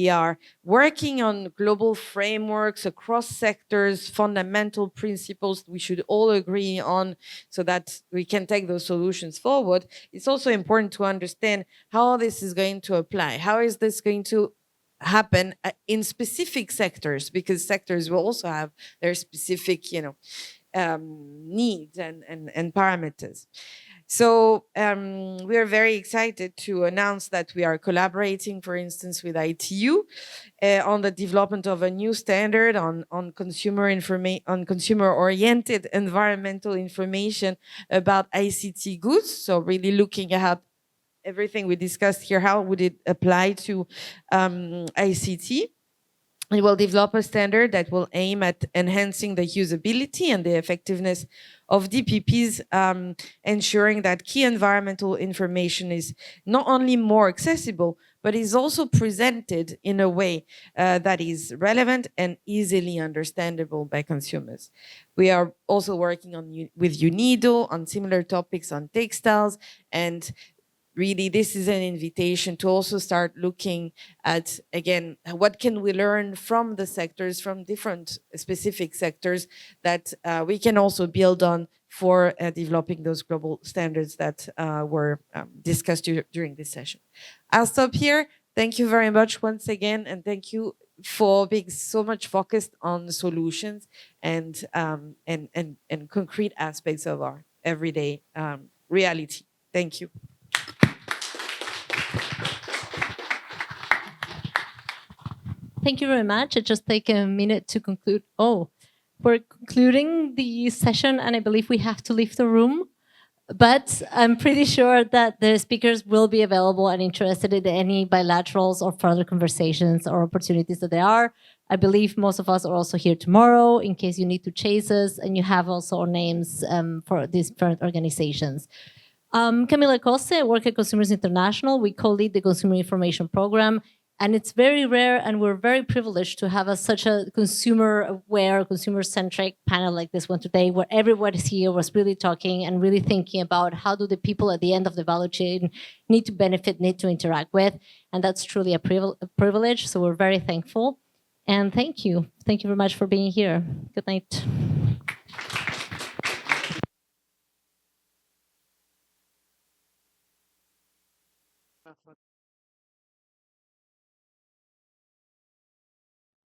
are working on global frameworks across sectors, fundamental principles we should all agree on so that we can take those solutions forward. It's also important to understand how this is going to apply. How is this going to happen in specific sectors? Because sectors will also have their specific, needs and parameters. So we are very excited to announce that we are collaborating, for instance, with ITU on the development of a new standard on consumer-oriented environmental information about ICT goods. So really looking at everything we discussed here, how would it apply to ICT? It will develop a standard that will aim at enhancing the usability and the effectiveness of DPPs, ensuring that key environmental information is not only more accessible, but is also presented in a way that is relevant and easily understandable by consumers. We are also working with UNIDO on similar topics on textiles, and really, this is an invitation to also start looking at, again, what can we learn from the sectors, from different specific sectors that we can also build on for developing those global standards that were discussed during this session. I'll stop here. Thank you very much once again, and thank you for being so much focused on solutions and concrete aspects of our everyday reality. Thank you. Thank you very much. I just take a minute to conclude. Oh, we're concluding the session, and I believe we have to leave the room. But I'm pretty sure that the speakers will be available and interested in any bilaterals or further conversations or opportunities that there are. I believe most of us are also here tomorrow in case you need to chase us, and you have also our names for these different organizations. Camila Coste, I work at Consumers International. We co-lead the Consumer Information Program. And it's very rare, and we're very privileged to have such a consumer-aware, consumer-centric panel like this one today, where everybody's here was really talking and really thinking about how do the people at the end of the value chain need to benefit, need to interact with. And that's truly a privilege, so we're very thankful. And thank you. Thank you very much for being here. Good night.